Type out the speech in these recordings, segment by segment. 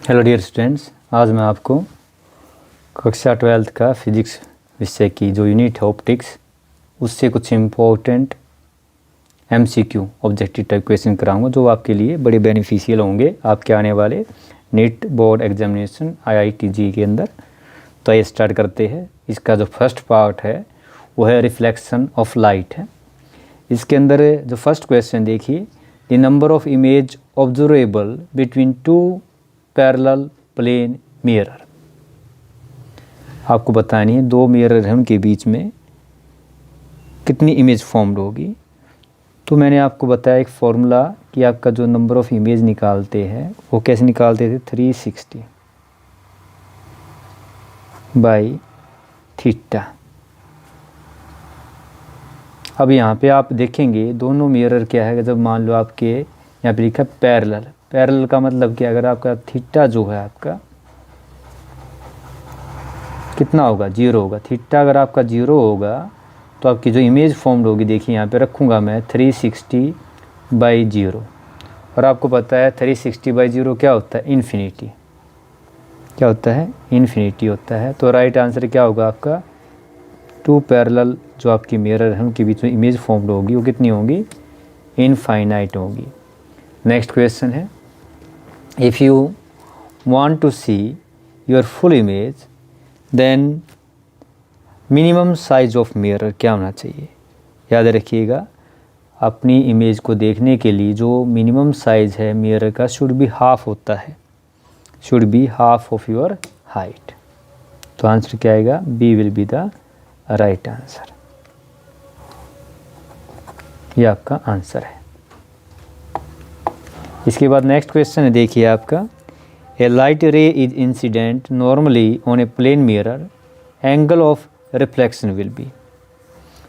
Hello dear students, आज मैं आपको कक्षा 12th का फिजिक्स विषय की जो यूनिट है ऑप्टिक्स, उससे कुछ important MCQ objective type question कराऊंगा जो आपके लिए बड़े बेनिफिशियल होंगे आपके आने वाले नीट बोर्ड एग्जामिनेशन IIT-JEE के अंदर। तो ये स्टार्ट करते हैं। इसका जो फर्स्ट पार्ट है वो है रिफ्लेक्शन ऑफ लाइट है। इसके अंदर जो फर्स्ट क्वेश्चन देखिए, the number of image observable between two parallel plane mirror. आपको बतानी है दो मिरर हैं, उनके बीच में कितनी इमेज फॉर्म्ड होगी। तो मैंने आपको बताया एक फॉर्मूला कि आपका जो नंबर ऑफ इमेज निकालते हैं वो कैसे निकालते थे, 360 बाई थीटा। अब यहाँ पे आप देखेंगे दोनों मिरर क्या है, जब मान लो आपके यहाँ पे लिखा पैरेलल। पैरेलल का मतलब क्या, अगर आपका थीटा जो है आपका कितना होगा, 0 होगा। थीटा अगर आपका 0 होगा तो आपकी जो इमेज फॉर्म्ड होगी, देखिए यहाँ पे रखूँगा मैं 360/0। और आपको पता है 360/0 क्या होता है, इन्फिनिटी। क्या होता है, इन्फिनिटी होता है। तो राइट आंसर क्या होगा आपका, टू पैरेलल जो आपकी मिरर है उनके बीच में इमेज फॉर्म्ड होगी वो कितनी होगी, इनफाइनाइट होगी। नेक्स्ट क्वेश्चन है, if you want to see your full image then minimum size of mirror क्या होना चाहिए। याद रखिएगा, अपनी इमेज को देखने के लिए जो मिनिमम साइज है मिरर का शुड बी हाफ होता है, should be half of your height. तो आंसर क्या आएगा, B will be the right answer. ये आपका आंसर है। इसके बाद नेक्स्ट क्वेश्चन है, देखिए आपका, a light ray is incident normally on a plane mirror, angle of reflection will be.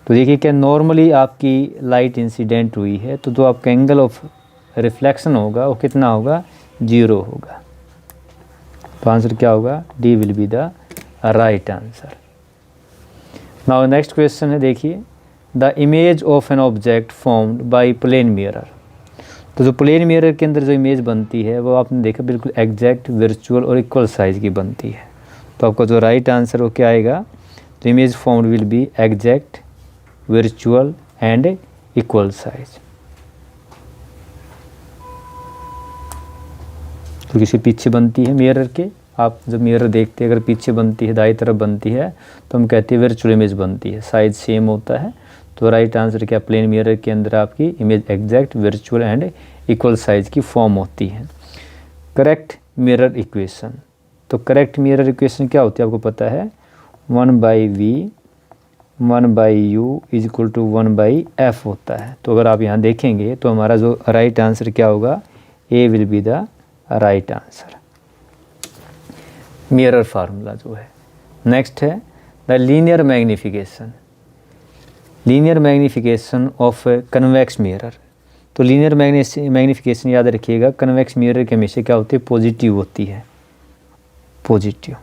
तो देखिए क्या नॉर्मली आपकी लाइट इंसिडेंट हुई है तो जो आपका एंगल ऑफ रिफ्लेक्शन होगा वो कितना होगा, 0 होगा। तो आंसर क्या होगा, D will be the right answer. Now next question है, देखिए, the image of an object formed by plane mirror. तो जो प्लेन मिरर के अंदर जो इमेज बनती है वो आपने देखा बिल्कुल एग्जैक्ट, वर्चुअल और इक्वल साइज की बनती है। तो आपका जो राइट आंसर वो क्या आएगा, तो image formed will be exact, virtual and equal size. तो किसी पीछे बनती है मिरर के, आप जब मिरर देखते हैं अगर पीछे बनती है, दाईं तरफ बनती है, तो हम कहते हैं वर्चुअल इमेज बनती है, साइज सेम होता है। तो राइट आंसर क्या, प्लेन मिरर के अंदर आपकी image exact, virtual and equal size की फॉर्म होती है। करेक्ट मिरर इक्वेशन, तो करेक्ट मिरर इक्वेशन क्या होती है आपको पता है, 1/v 1/u is equal to 1/f होता है। तो अगर आप यहाँ देखेंगे तो हमारा जो राइट आंसर क्या होगा, A will be the right answer, mirror formula जो है। नेक्स्ट है the linear magnification, linear magnification of convex mirror. तो लीनियर मैग्निफिकेशन याद रखिएगा, कन्वेक्स मिरर के हमेशा क्या होती है, पॉजिटिव होती है, पॉजिटिव।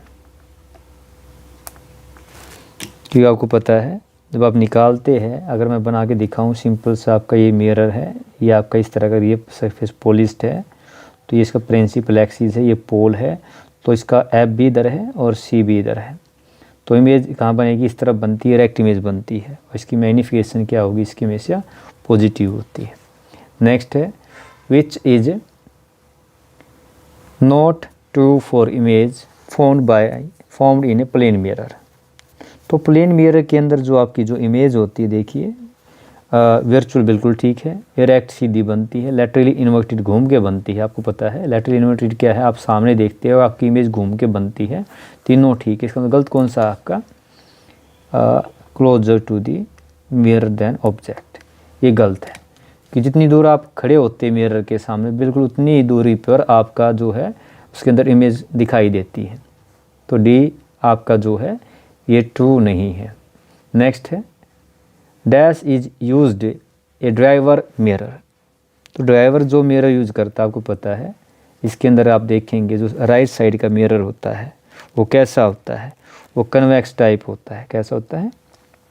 क्योंकि आपको पता है जब आप निकालते हैं, अगर मैं बना के दिखाऊं सिंपल सा, आपका ये मिरर है, ये आपका इस तरह का ये सरफेस पॉलिश्ड है, तो ये इसका प्रिंसिपल एक्सिस है, ये पोल है, तो इसका एफ भी इधर है और सी भी इधर है। तो इमेज कहाँ बनेगी, इस तरफ बनती है, रेक्ट इमेज बनती है, और इसकी मैग्निफिकेशन क्या होगी, इसकी हमेशा पॉजिटिव होती है। नेक्स्ट है, which is not true for image formed in a plane mirror. तो प्लेन मिरर के अंदर जो आपकी जो इमेज होती है, देखिए वर्चुअल बिल्कुल ठीक है, इरेक्ट सीधी बनती है, लैटरली इन्वर्टेड घूम के बनती है। आपको पता है लैटरली इन्वर्टेड क्या है, आप सामने देखते हो आपकी इमेज घूम के बनती है, तीनों ठीक है। इसका मतलब गलत कौन सा आपका, closer to the mirror than object, ये गलत है। कि जितनी दूर आप खड़े होते हैं मिरर के सामने, बिल्कुल उतनी ही दूरी पर आपका जो है उसके अंदर इमेज दिखाई देती है। तो डी आपका जो है ये ट्रू नहीं है। नेक्स्ट है, dash is used A driver mirror. तो ड्राइवर जो मिरर यूज करता है आपको पता है, इसके अंदर आप देखेंगे जो राइट साइड का मिरर होता है वो कैसा होता है, वो कन्वेक्स टाइप होता है। कैसा होता है,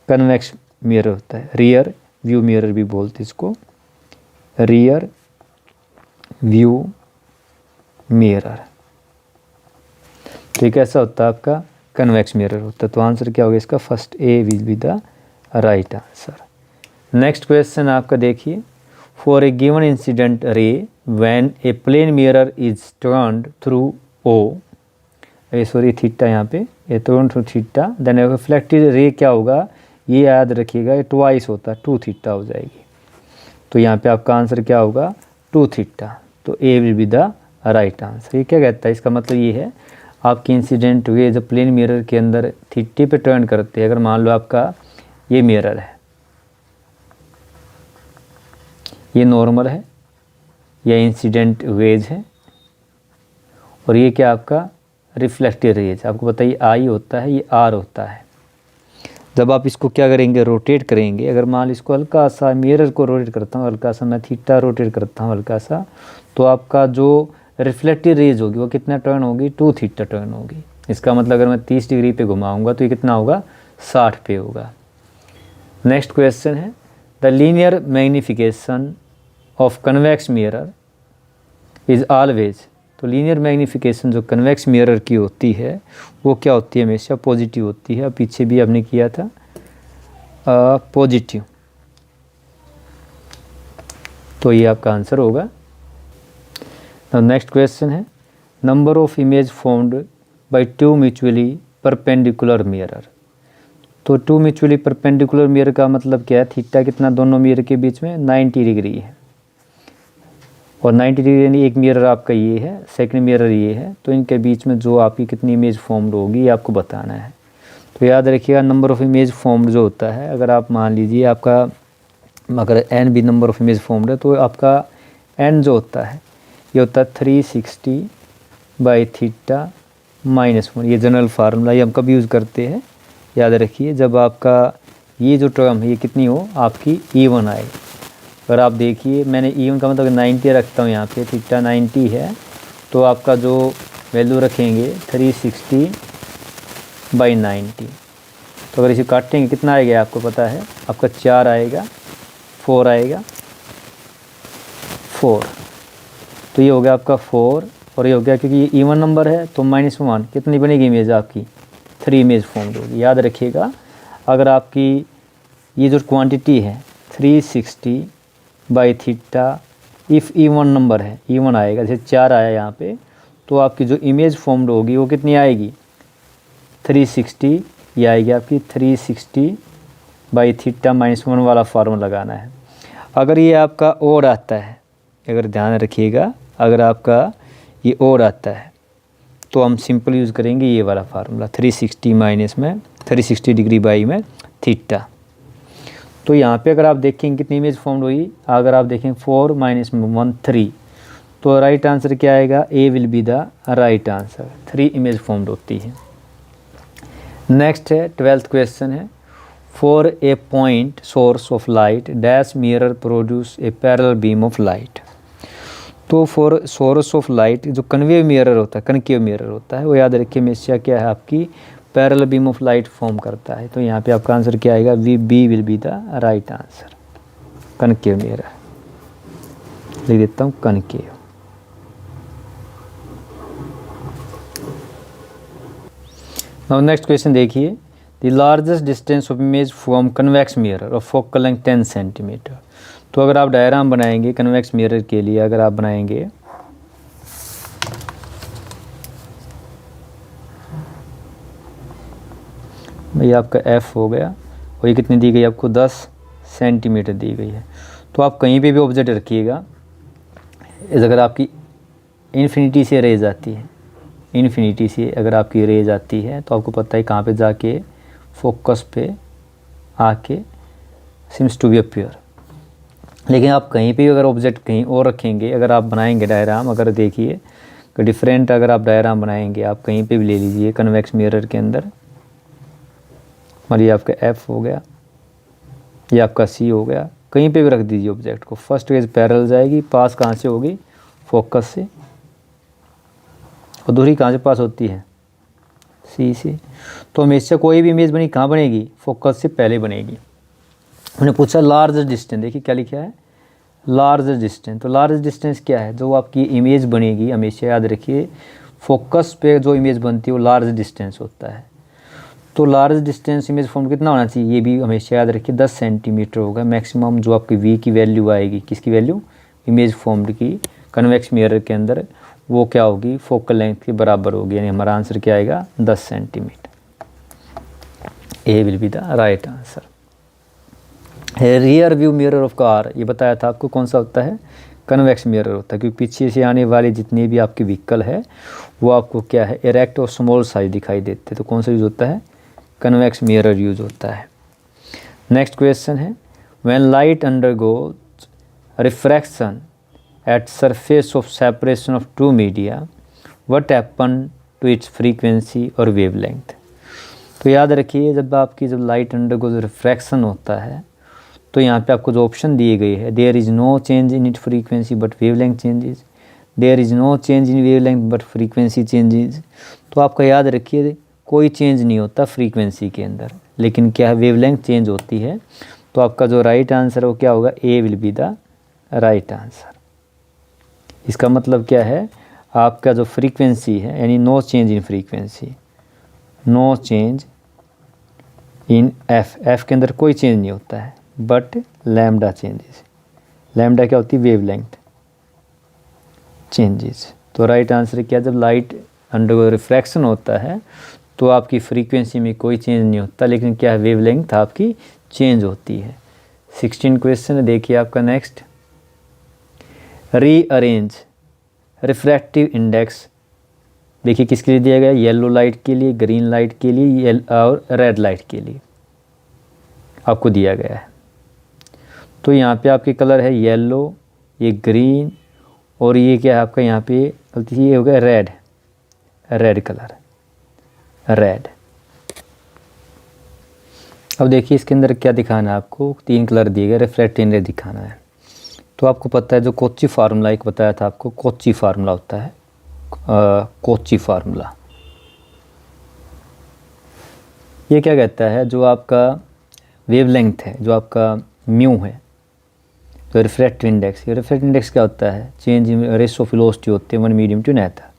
कन्वेक्स मिरर होता है। रियर व्यू मिरर भी बोलते इसको, रियर व्यू मिरर। तो ये कैसा होता है आपका कन्वेक्स मिरर होता है। तो आंसर क्या होगा इसका, first A will be the right answer. Next question आपका देखिए, for a given incident ray when a plane mirror is turned through oh, sorry theta यहाँ पे, ये turn through theta, then reflected ray क्या होगा, ये याद रखिएगा, ये ट्वाइस होता है, 2 थीटा हो जाएगी। तो यहाँ पे आपका आंसर क्या होगा, 2 थीटा। तो A will be the right answer. ये क्या कहता है, इसका मतलब ये है आपकी इंसिडेंट वे जब प्लेन मिरर के अंदर थीटे पे टर्न करते हैं, अगर मान लो आपका ये मिरर है, ये नॉर्मल है, ये इंसिडेंट वेज है, और ये क्या आपका रिफ्लेक्टेड रेज। आपको पता है ये आई होता है, ये आर होता है। जब आप इसको क्या करेंगे, रोटेट करेंगे, अगर मान लो इसको हल्का सा मिरर को रोटेट करता हूँ, हल्का सा मैं थीटा रोटेट करता हूँ हल्का सा, तो आपका जो रिफ्लेक्टेड रेज होगी वो कितना टर्न होगी, 2 थीटा टर्न होगी। इसका मतलब अगर मैं 30 डिग्री पे घुमाऊंगा तो ये कितना होगा, 60 पे होगा। नेक्स्ट क्वेश्चन है, the linear magnification of convex mirror is always. तो लीनियर मैग्निफिकेशन जो कन्वेक्स मिरर की होती है वो क्या होती है, हमेशा पॉजिटिव होती है। पीछे भी आपने किया था पॉजिटिव, तो ये आपका आंसर होगा। नेक्स्ट क्वेश्चन है, number of image formed by 2 mutually perpendicular mirror. तो 2 म्यूचुअली परपेंडिकुलर मिरर का मतलब क्या है, थीटा कितना दोनों मिरर के बीच में 90 डिग्री है, और 90 डिग्री यानी एक मिरर आपका ये है, सेकंड मिरर ये है, तो इनके बीच में जो आपकी कितनी इमेज फॉर्म्ड होगी ये आपको बताना है। तो याद रखिएगा नंबर ऑफ इमेज फॉर्म्ड जो होता है, अगर आप मान लीजिए आपका अगर एन भी नंबर ऑफ इमेज फॉर्म्ड है, तो आपका एन जो होता है ये होता है 360 बाई थीटा -1। ये जनरल फार्मूला ये हम कब यूज़ करते हैं, याद रखिए जब आपका ये जो टर्म है ये कितनी हो, आपकी E1 आए। अगर आप देखिए मैंने E1 का मतलब 90 रखता हूँ, यहाँ पे थीटा 90 है, तो आपका जो वैल्यू रखेंगे 360 बाई 90। तो अगर इसे काटेंगे कितना आएगा आपको पता है, आपका 4 आएगा, 4 आएगा, 4। तो ये हो गया आपका 4, और ये हो गया क्योंकि ये E1 नंबर है तो -1 कितनी बनेगी इमेज आपकी, 3 इमेज फॉर्म होगी। याद रखिएगा अगर आपकी ये जो क्वांटिटी है 360 by theta, if E1 number है, E1 आएगा, जैसे 4 आया यहाँ पे, तो आपकी जो इमेज फॉर्म्ड होगी वो कितनी आएगी, 360। ये आएगी आपकी 360 बाई थीटा -1 वाला फार्मूला लगाना है। अगर ये आपका और आता है, अगर ध्यान रखिएगा अगर आपका ये और आता है तो हम सिंपल यूज़ करेंगे ये वाला फार्मूला, 360 माइनस में 360 डिग्री बाई में थीटा। तो यहाँ पे अगर आप देखेंगे कितनी इमेज फॉर्म्ड हुई, अगर आप देखें 4 - 1 3, तो राइट आंसर क्या आएगा, A will be the right answer. 3 image formed होती है। नेक्स्ट है 12th क्वेश्चन है, for a point source of light dash mirror produce a parallel beam of light. तो फॉर सोर्स ऑफ लाइट जो concave mirror होता है, concave mirror होता है, वो याद रखिए हमेशा क्या है आपकी parallel beam of light form करता है। तो यहाँ पे आपका आंसर क्या आएगा, B will be the right answer, concave mirror. लिख देता हूँ कनकेव। नाउ नेक्स्ट क्वेश्चन देखिए, the largest distance of image from convex mirror of focal length 10 centimetre. तो अगर आप डायग्राम बनाएंगे कन्वेक्स मिरर के लिए, अगर आप बनाएंगे भाई आपका F हो गया, और ये कितनी दी गई आपको 10 सेंटीमीटर दी गई है। तो आप कहीं पे भी ऑब्जेक्ट रखिएगा, अगर आपकी इन्फिनिटी से रेज आती है, इन्फिनिटी से अगर आपकी रेज आती है तो आपको पता है कहाँ पे जाके फोकस पे आके सिम्स टू बी अपीयर। लेकिन आप कहीं पे अगर ऑब्जेक्ट कहीं और रखेंगे, अगर आप बनाएंगे डायग्राम, अगर देखिए डिफरेंट अगर आप डायग्राम बनाएंगे, आप कहीं पे भी ले लीजिए कन्वेक्स मिरर के अंदर, मान लीजिए आपका F हो गया, ये आपका C हो गया, कहीं पे भी रख दीजिए ऑब्जेक्ट को, फर्स्ट रेज पैरेलल जाएगी, पास कहाँ से होगी, फोकस से, और दूरी कहाँ से पास होती है, C से। तो हमेशा कोई भी इमेज बनी कहाँ बनेगी, फोकस से पहले बनेगी। मैंने पूछा लार्जेस्ट डिस्टेंस, देखिए क्या लिखा है, लार्जेस्ट डिस्टेंस। तो लार्जेस्ट डिस्टेंस क्या है, जो आपकी इमेज बनेगी हमेशा याद रखिए फोकस पे जो इमेज बनती है वो लार्ज डिस्टेंस होता है। तो लार्ज डिस्टेंस इमेज फॉर्म कितना होना चाहिए, ये भी हमेशा याद रखिए 10 सेंटीमीटर होगा मैक्सिमम। जो आपकी वी की वैल्यू आएगी, किसकी वैल्यू, इमेज फॉर्म्ड की कन्वेक्स मिरर के अंदर, वो क्या होगी, फोकल लेंथ के बराबर होगी। यानी हमारा आंसर क्या आएगा, 10 centimetre. A will be the right answer. Rear view mirror of car, ये बताया था आपको कौन सा होता है, कन्वेक्स मिरर होता है, क्योंकि पीछे से आने वाली जितनी भी आपकी व्हीकल है वो आपको क्या है, इरेक्ट और स्मॉल साइज दिखाई देते हैं। तो कौन सा यूज़ होता है, कन्वेक्स मिरर यूज होता है। नेक्स्ट क्वेश्चन है, when light undergoes refraction at surface of separation of two media what happen to its frequency और वेवलेंथ। तो याद रखिए जब लाइट अंडरगोज रिफ्रैक्शन होता है तो यहाँ पे आपको जो ऑप्शन दिए गए हैं, there is no change in it frequency but wavelength changes, there is no change in wavelength but frequency changes. तो आपका याद रखिए कोई चेंज नहीं होता फ्रीक्वेंसी के अंदर, लेकिन क्या है, वेवलेंथ चेंज होती है। तो आपका जो राइट आंसर है वो क्या होगा, A will be the right answer. इसका मतलब क्या है, आपका जो फ्रीक्वेंसी है यानी no change in frequency, no change in F के अंदर कोई चेंज नहीं होता है, बट लैम्डा चेंजेस। लैम्डा क्या होती है, वेवलेंथ चेंजेस। तो राइट आंसर क्या, जब लाइट अंडर रिफ्रैक्शन होता है तो आपकी फ्रीक्वेंसी में कोई चेंज नहीं होता, लेकिन क्या है, वेवलेंथ आपकी चेंज होती है। 16 क्वेश्चन देखिए आपका नेक्स्ट, रीअरेंज रिफ्रैक्टिव इंडेक्स। देखिए किसके लिए दिया गया, येलो लाइट के लिए, ग्रीन लाइट के लिए और रेड लाइट के लिए आपको दिया गया है। तो यहाँ पे आपके कलर है येलो, ये ग्रीन और ये क्या है आपका यहाँ पे ये हो गया रेड, रेड कलर, रेड। अब देखिए इसके अंदर क्या दिखाना है आपको, 3 कलर दिए गए, रिफ्लेक्ट इंडेक्स दिखाना है। तो आपको पता है जो कोची फार्मूला एक बताया था आपको, कोची फार्मूला होता है, कोची फार्मूला। ये क्या कहता है, जो आपका वेवलेंथ है, जो आपका म्यू है, तो रिफ्लेक्ट इंडेक्स, ये रिफ्लेक्ट इंडेक्स क्या होता है, change in ratio of velocity होते हैं 1 मीडियम टू नैथा।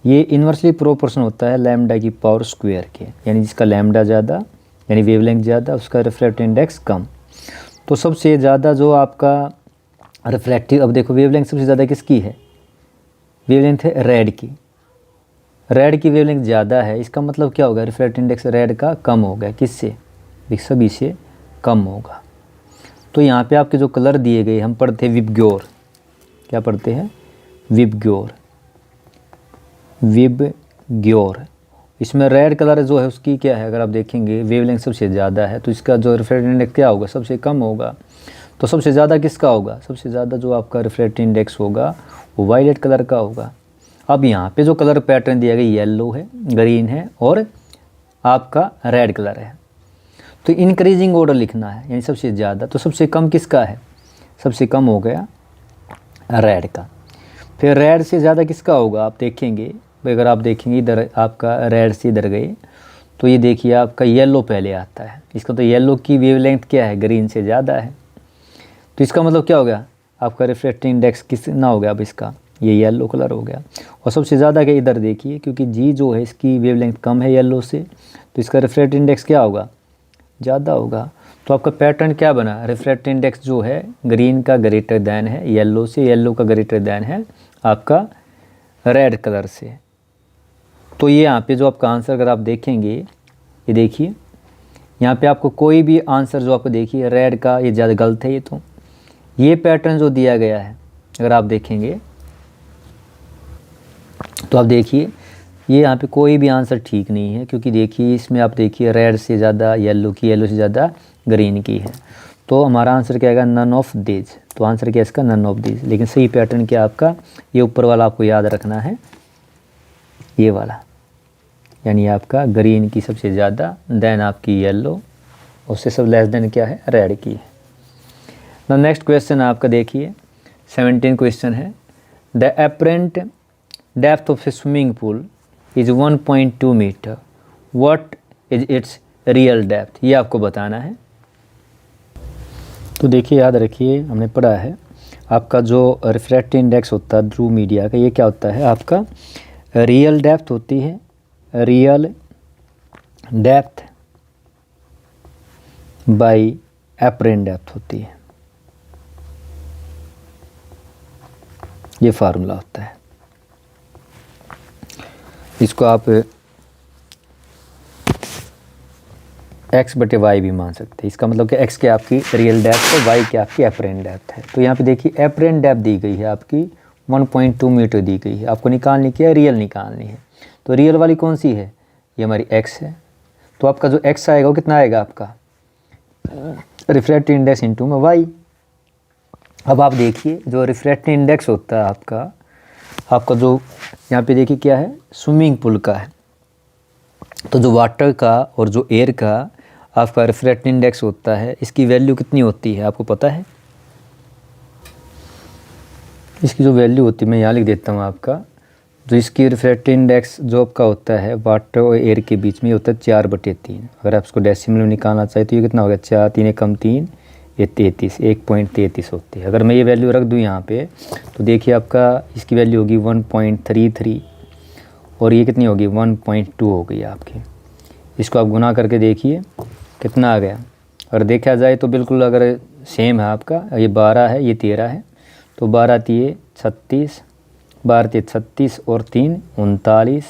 ये इन्वर्सली प्रोपोर्शन होता है लैम्डा की पावर स्क्वायर के, यानी जिसका लैम्डा ज़्यादा यानी वेवलेंथ ज़्यादा उसका रिफ्लेक्टिव इंडेक्स कम। तो सबसे ज़्यादा जो आपका रिफ्लेक्टिव, अब देखो वेवलेंथ सबसे ज़्यादा किसकी है, वेवलेंथ है रेड की, रेड की वेवलेंथ ज़्यादा है, इसका मतलब क्या होगा, रिफ्लेक्टिव इंडेक्स रेड का कम हो गया, किससे, सभी से कम होगा। तो यहाँ पे आपके जो कलर दिए गए, हम पढ़ते हैं विबग्योर, क्या पढ़ते हैं, विबग्योर, विबग्योर। इसमें रेड कलर जो है उसकी क्या है, अगर आप देखेंगे वेवलेंथ सबसे ज़्यादा है तो इसका जो रिफ्लेक्टिव इंडेक्स क्या होगा, सबसे कम होगा। तो सबसे ज़्यादा किसका होगा, सबसे ज़्यादा जो आपका रिफ्लेक्टिव इंडेक्स होगा वो वायलेट कलर का होगा। अब यहाँ पे जो कलर पैटर्न दिया गया, येलो है, ग्रीन है और आपका रेड कलर है, तो इंक्रीजिंग ऑर्डर लिखना है, यानी सबसे ज़्यादा। तो सबसे कम किसका है, सबसे कम हो गया रेड का। फिर रेड से ज़्यादा किसका होगा, आप देखेंगे, अगर आप देखेंगे इधर आपका रेड से इधर गए तो ये देखिए आपका येलो पहले आता है, इसका तो येलो की वेवलेंथ क्या है, ग्रीन से ज़्यादा है। तो इसका मतलब क्या हो गया, आपका रिफ्लेक्टिव इंडेक्स कितना हो गया, अब इसका ये येलो कलर हो गया। और सबसे ज़्यादा क्या, इधर देखिए, क्योंकि जी जो है इसकी वेवलेंथ कम है येलो से, तो इसका रिफ्लेक्टिव इंडेक्स क्या होगा, ज़्यादा होगा। तो आपका पैटर्न क्या बना, रिफ्लेक्टिव इंडेक्स जो है ग्रीन का ग्रेटर दैन है येलो से, येलो का ग्रेटर दैन है आपका रेड कलर से। तो ये यहाँ पे जो आपका आंसर अगर आप देखेंगे, ये देखिए यहाँ पे आपको कोई भी आंसर जो आपको देखिए रेड का, ये ज़्यादा गलत है। ये पैटर्न जो दिया गया है अगर आप देखेंगे तो आप देखिए ये यहाँ पे कोई भी आंसर ठीक नहीं है, क्योंकि देखिए इसमें आप देखिए रेड से ज़्यादा येलो की, येलो से ज़्यादा ग्रीन की है। तो हमारा आंसर क्या आएगा, नन ऑफ दीज। तो आंसर क्या है इसका, नन ऑफ दीज। लेकिन सही पैटर्न क्या आपका, ये ऊपर वाला आपको याद रखना है, ये वाला, यानी आपका ग्रीन की सबसे ज़्यादा, देन आपकी येलो, उससे सब लेस देन क्या है, रेड की है। द नेक्स्ट क्वेश्चन आपका देखिए 17 क्वेश्चन है, the apparent depth of a swimming pool is 1.2 metre, what is its real depth, ये आपको बताना है। तो देखिए याद रखिए हमने पढ़ा है आपका जो रिफ्रैक्टिव इंडेक्स होता है ध्रुव मीडिया का, ये क्या होता है आपका रियल डेप्थ होती है, real depth by apparent depth होती है। ये फार्मूला होता है। इसको आप x बटे वाई भी मान सकते हैं। इसका मतलब कि x की आपकी रियल डेप्थ है, y की आपकी एपरेंट डेप्थ है। तो यहाँ पे देखिए एपरेंट डेप्थ दी गई है आपकी 1.2 मीटर दी गई है। आपको निकालनी क्या है, रियल निकालनी है। तो रियल वाली कौन सी है, ये हमारी x है। तो आपका जो x आएगा वो कितना आएगा, आपका रिफ्रैक्टिव इंडेक्स इंटू में y। अब आप देखिए जो रिफ्रैक्टिव इंडेक्स होता है आपका जो यहाँ पे देखिए क्या है, स्विमिंग पूल का है। तो जो वाटर का और जो एयर का आपका रिफ्रैक्टिव इंडेक्स होता है, इसकी वैल्यू कितनी होती है आपको पता है? इसकी जो वैल्यू होती है मैं यहाँ लिख देता हूँ आपका। जो इसकी रिफ्रैक्टिव इंडेक्स जो आपका होता है वाटर और एयर के बीच में होता है 4/3। अगर आप इसको डेसिमल में निकालना चाहे तो ये कितना होगा, 4 3 कम 3 ये 33, 1.33 होती है। अगर मैं ये वैल्यू रख दूँ यहाँ पे तो देखिए आपका इसकी वैल्यू होगी 1.33 और ये कितनी होगी 1.2 हो गई आपकी। इसको आप गुना करके देखिए कितना आ गया। अगर देखा जाए तो बिल्कुल अगर सेम है आपका, ये 12 है ये 13 है, तो 12 3 36, 12 3 36 और 3 39,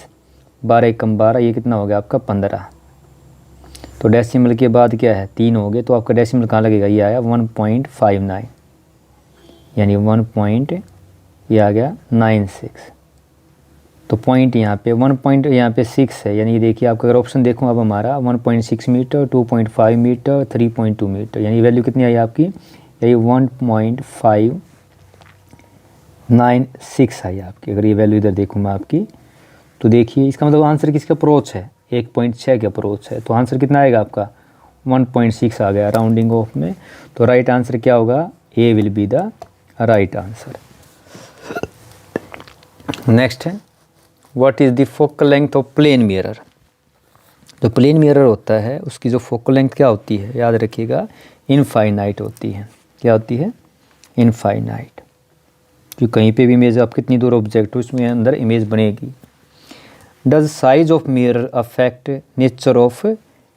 12 कम 12 ये कितना हो गया आपका 15। तो डेसिमल के बाद क्या है 3 हो गए, तो आपका डेसिमल कहाँ लगेगा, ये आया 1.59 यानी 1 ये आ गया 96। तो पॉइंट यहाँ पे 1 पॉइंट यहाँ पे 6 है, यानी ये देखिए आपका अगर ऑप्शन देखूँ अब हमारा 1.6 मीटर, 2.5 मीटर, 3.2 मीटर, यानी वैल्यू कितनी आई आपकी, यही 1.596 आई आपकी। अगर ये वैल्यू इधर देखूँ मैं आपकी तो देखिए इसका मतलब आंसर किसका अप्रोच है, 1.6 का अप्रोच है। तो आंसर कितना आएगा आपका 1.6 आ गया राउंडिंग ऑफ में। तो राइट आंसर क्या होगा, A will be the right answer. Next है what is the focal length of plane mirror. जो प्लेन मिरर होता है उसकी जो फोकल लेंथ क्या होती है, याद रखिएगा इनफाइनाइट होती है। क्या होती है, इनफाइनाइट। जो कहीं पे भी इमेज आप कितनी दूर ऑब्जेक्ट हो उसमें अंदर इमेज बनेगी। Does size of mirror affect nature of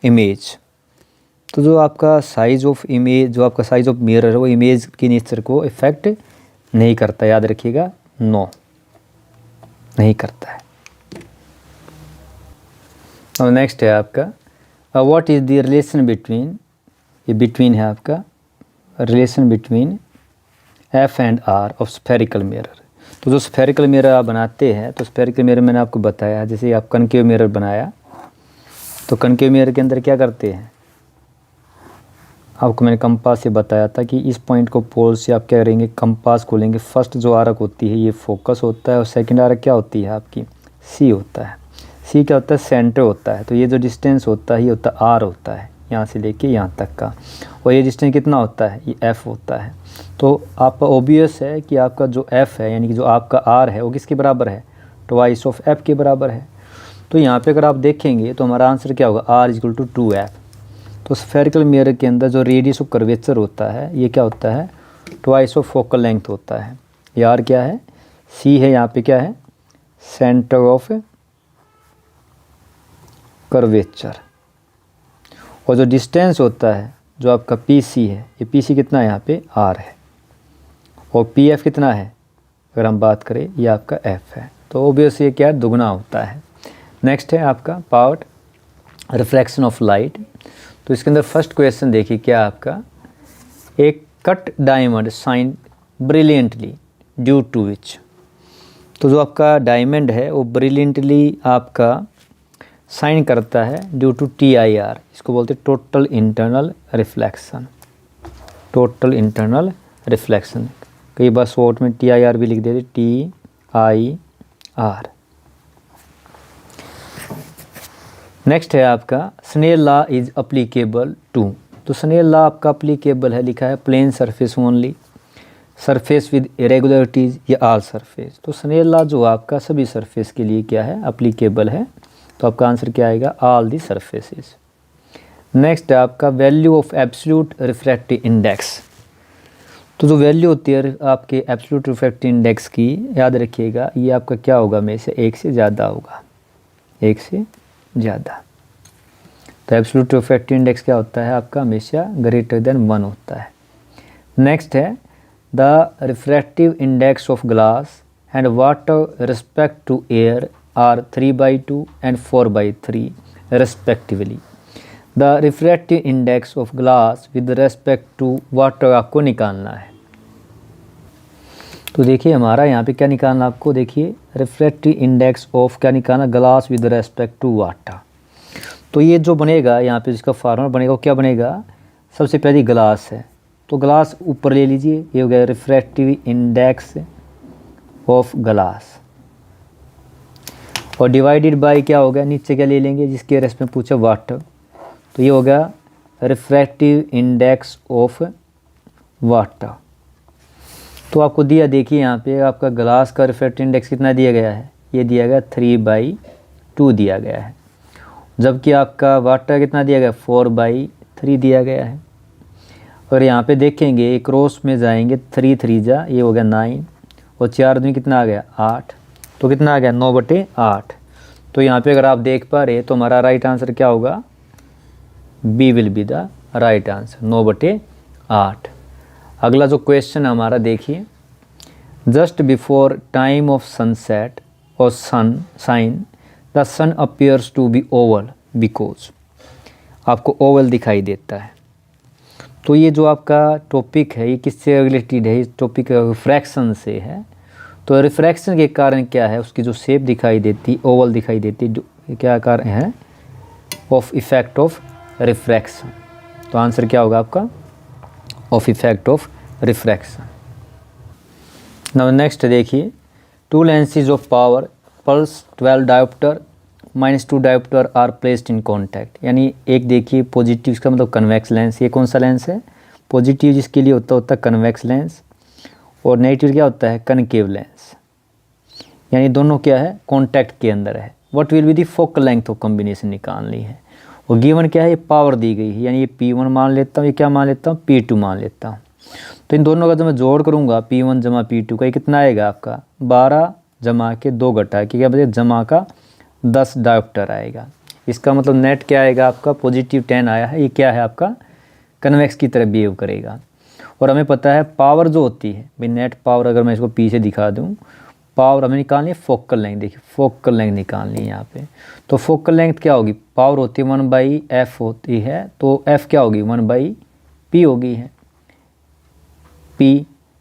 image. तो जो आपका साइज ऑफ इमेज, जो आपका साइज ऑफ मिरर है वो इमेज की नेचर को इफेक्ट नहीं करता, याद रखिएगा नो, नहीं करता है। और नेक्स्ट है आपका what is the relation between, ये बिटवीन है आपका relation between F and R of spherical mirror. तो जो स्फेरिकल मिरर आप बनाते हैं तो स्फेरिकल मिरर मैंने आपको बताया, जैसे आप कनकेव मिरर बनाया तो कनकेव मिरर के अंदर क्या करते हैं, आपको मैंने कंपास से बताया था कि इस पॉइंट को पोल से आप क्या करेंगे, कंपास खोलेंगे। फर्स्ट जो आरक होती है ये फोकस होता है और सेकंड आरक क्या होती है आपकी, सी होता है। सी क्या होता है, सेंटर होता है। तो ये जो डिस्टेंस होता है ये होता है आर होता है, यहाँ से लेके यहाँ तक का। और ये डिस्टेंस कितना होता है, ये एफ़ होता है। तो आपका ओबियस है कि आपका जो एफ़ है यानी कि जो आपका आर है वो किसके बराबर है, ट्वाइस ऑफ एफ़ के बराबर है। तो यहाँ पे अगर आप देखेंगे तो हमारा आंसर क्या होगा, आर इक्वल टू 2F। तो स्फेरिकल मिरर के अंदर जो रेडियस ऑफ कर्वेचर होता है ये क्या होता है, ट्वाइस ऑफ फोकल लेंथ होता है। ये आर क्या है, सी है, यहाँ पे क्या है सेंटर ऑफ कर्वेचर। और जो डिस्टेंस होता है जो आपका पी सी है, ये पी सी कितना है यहाँ पे आर है, और पी एफ कितना है अगर हम बात करें ये आपका एफ है। तो ओबियस ये क्या है, दुगना होता है। नेक्स्ट है आपका पार्ट रिफ्लेक्शन ऑफ लाइट। तो इसके अंदर फर्स्ट क्वेश्चन देखिए क्या आपका, एक cut diamond shine brilliantly due to which. तो जो आपका डायमंड है वो ब्रिलियंटली आपका शाइन करता है ड्यू टू TIR, इसको बोलते हैं total internal reflection. Total internal reflection, कई बार शॉर्ट में TIR भी लिख देते, TIR। नेक्स्ट है आपका Snell law is applicable to. तो स्नेल लॉ आपका अप्लीकेबल है, लिखा है plane surface only, surface with irregularities या ऑल सरफेस। तो स्नेल लॉ जो आपका सभी सरफेस के लिए क्या है, अप्लीकेबल है। तो आपका आंसर क्या आएगा, ऑल दी सरफेसेस। नेक्स्ट है आपका value of absolute refractive index. तो जो वैल्यू होती है आपके एब्सोल्यूट रिफ्रैक्टिव इंडेक्स की, याद रखिएगा ये आपका क्या होगा, हमेशा 1 से ज़्यादा होगा, 1 से ज़्यादा। तो एब्सोल्यूट रिफ्रैक्टिव इंडेक्स क्या होता है आपका, हमेशा ग्रेटर देन 1 होता है। नेक्स्ट है the refractive index of glass and water respect to air are 3/2 and 4/3 respectively. The refractive index of glass with respect to water आपको निकालना है। तो देखिए हमारा यहाँ पे क्या निकालना आपको, देखिए रिफ्रैक्टिव इंडेक्स ऑफ क्या निकालना, glass with respect to water. तो ये जो बनेगा यहाँ पे जिसका फार्मूला बनेगा वो क्या बनेगा, सबसे पहले ग्लास है तो ग्लास ऊपर ले लीजिए, ये हो गया रिफ्रैक्टिव इंडेक्स ऑफ ग्लास, और डिवाइडेड बाय क्या हो गया, नीचे क्या ले लेंगे जिसके रेस में पूछा वाटर, तो ये हो गया रिफ्रैक्टिव इंडेक्स ऑफ वाटर। तो आपको दिया, देखिए यहाँ पे आपका ग्लास का रिफ्रैक्टिव इंडेक्स कितना दिया गया है, ये दिया गया 3/2 दिया गया है, जबकि आपका वाटर कितना दिया गया 4/3 दिया गया है। और यहाँ पे देखेंगे क्रॉस में जाएंगे 3 3 जा, ये हो गया 9 और 4 दूनी कितना आ गया 8, तो कितना आ गया 9/8। तो यहाँ पे अगर आप देख पा रहे तो हमारा राइट आंसर क्या होगा, B will be the right answer, 9/8। अगला जो क्वेश्चन हमारा देखिए, just before time of sunset और sign the sun appears to be oval because, आपको ओवल दिखाई देता है। तो ये जो आपका टॉपिक है ये किससे रिलेटेड है, इस टॉपिक रिफ्रैक्शन से है। तो रिफ्रैक्शन के कारण क्या है, उसकी जो शेप दिखाई देती ओवल दिखाई देती, क्या कारण है, ऑफ इफेक्ट ऑफ रिफ्रैक्शन। तो आंसर क्या होगा आपका, of effect of refraction. Now next देखिए, 2 lenses of power plus 12 dioptre -2 dioptre are placed in contact. यानी एक देखिए पॉजिटिव, इसका मतलब कन्वेक्स लेंस, ये कौन सा लेंस है, पॉजिटिव जिसके लिए होता है कन्वेक्स लेंस, और नेगेटिव क्या होता है कनकेव लेंस। यानी दोनों क्या है कॉन्टैक्ट के अंदर है। What will be the focal length of combination निकालनी है, और गिवन क्या है, ये पावर दी गई है, यानी ये P1 मान लेता हूँ, ये क्या मान लेता हूँ P2 मान लेता हूँ। तो इन दोनों का जब मैं जोड़ करूँगा P1 जमा P2 का, ये कितना आएगा आपका 12 जमा के 2 घटा के क्या बचे जमा का 10 डायोप्टर आएगा। इसका मतलब नेट क्या आएगा आपका, पॉजिटिव 10 आया है, ये क्या है आपका कन्वेक्स की तरह बिहेव करेगा। और हमें पता है पावर जो होती है भाई, नेट पावर अगर मैं इसको पीछे दिखा दूँ, पावर हमें निकालनी है फोकल लेंथ। देखिए फोकल लेंथ निकालनी है यहाँ पे, तो फोकल लेंथ क्या होगी, पावर होती है 1/f होती है, तो f क्या होगी 1/p होगी है, p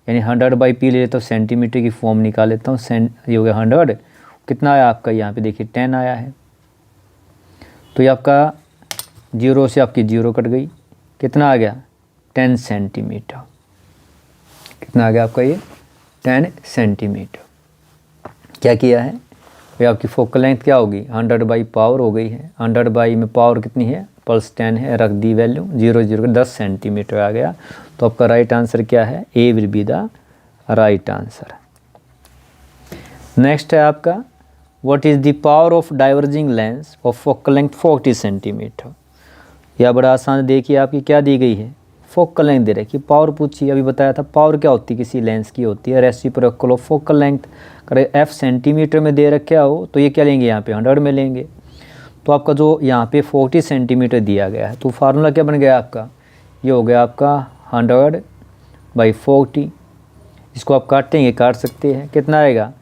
यानी 100/p ले लेता हूँ, सेंटीमीटर की फॉर्म निकाल लेता हूँ, ये हो गया 100, कितना आया आपका यहाँ पे देखिए 10 आया है। तो ये आपका 0 से आपकी 0 कट गई, कितना आ गया 10 सेंटीमीटर, कितना आ गया आपका ये 10 सेंटीमीटर। क्या किया है भाई, आपकी फोकल लेंथ क्या होगी 100 पावर हो गई है, 100 में पावर कितनी है पल्स 10 है, रख दी वैल्यू 0 0 का 10 सेंटीमीटर आ गया। तो आपका राइट आंसर क्या है, A will be the right answer. Next है आपका, what is the power of diverging lens of focal length 40 centimetre. यह बड़ा आसान, देखिए आपकी क्या दी गई है फोकल लेंथ दे रखी, पावर पूछी, अभी बताया था पावर क्या होती है किसी लेंस की होती है रेसिप्रोकल ऑफ फोकल लेंथ। अगर f सेंटीमीटर में दे रखा हो तो ये क्या लेंगे यहाँ पे 100 में लेंगे। तो आपका जो यहाँ पे 40 सेंटीमीटर दिया गया है, तो फार्मूला क्या बन गया आपका, ये हो गया आपका 100/40। इसको आप काटेंगे, काट सकते हैं, कितना आएगा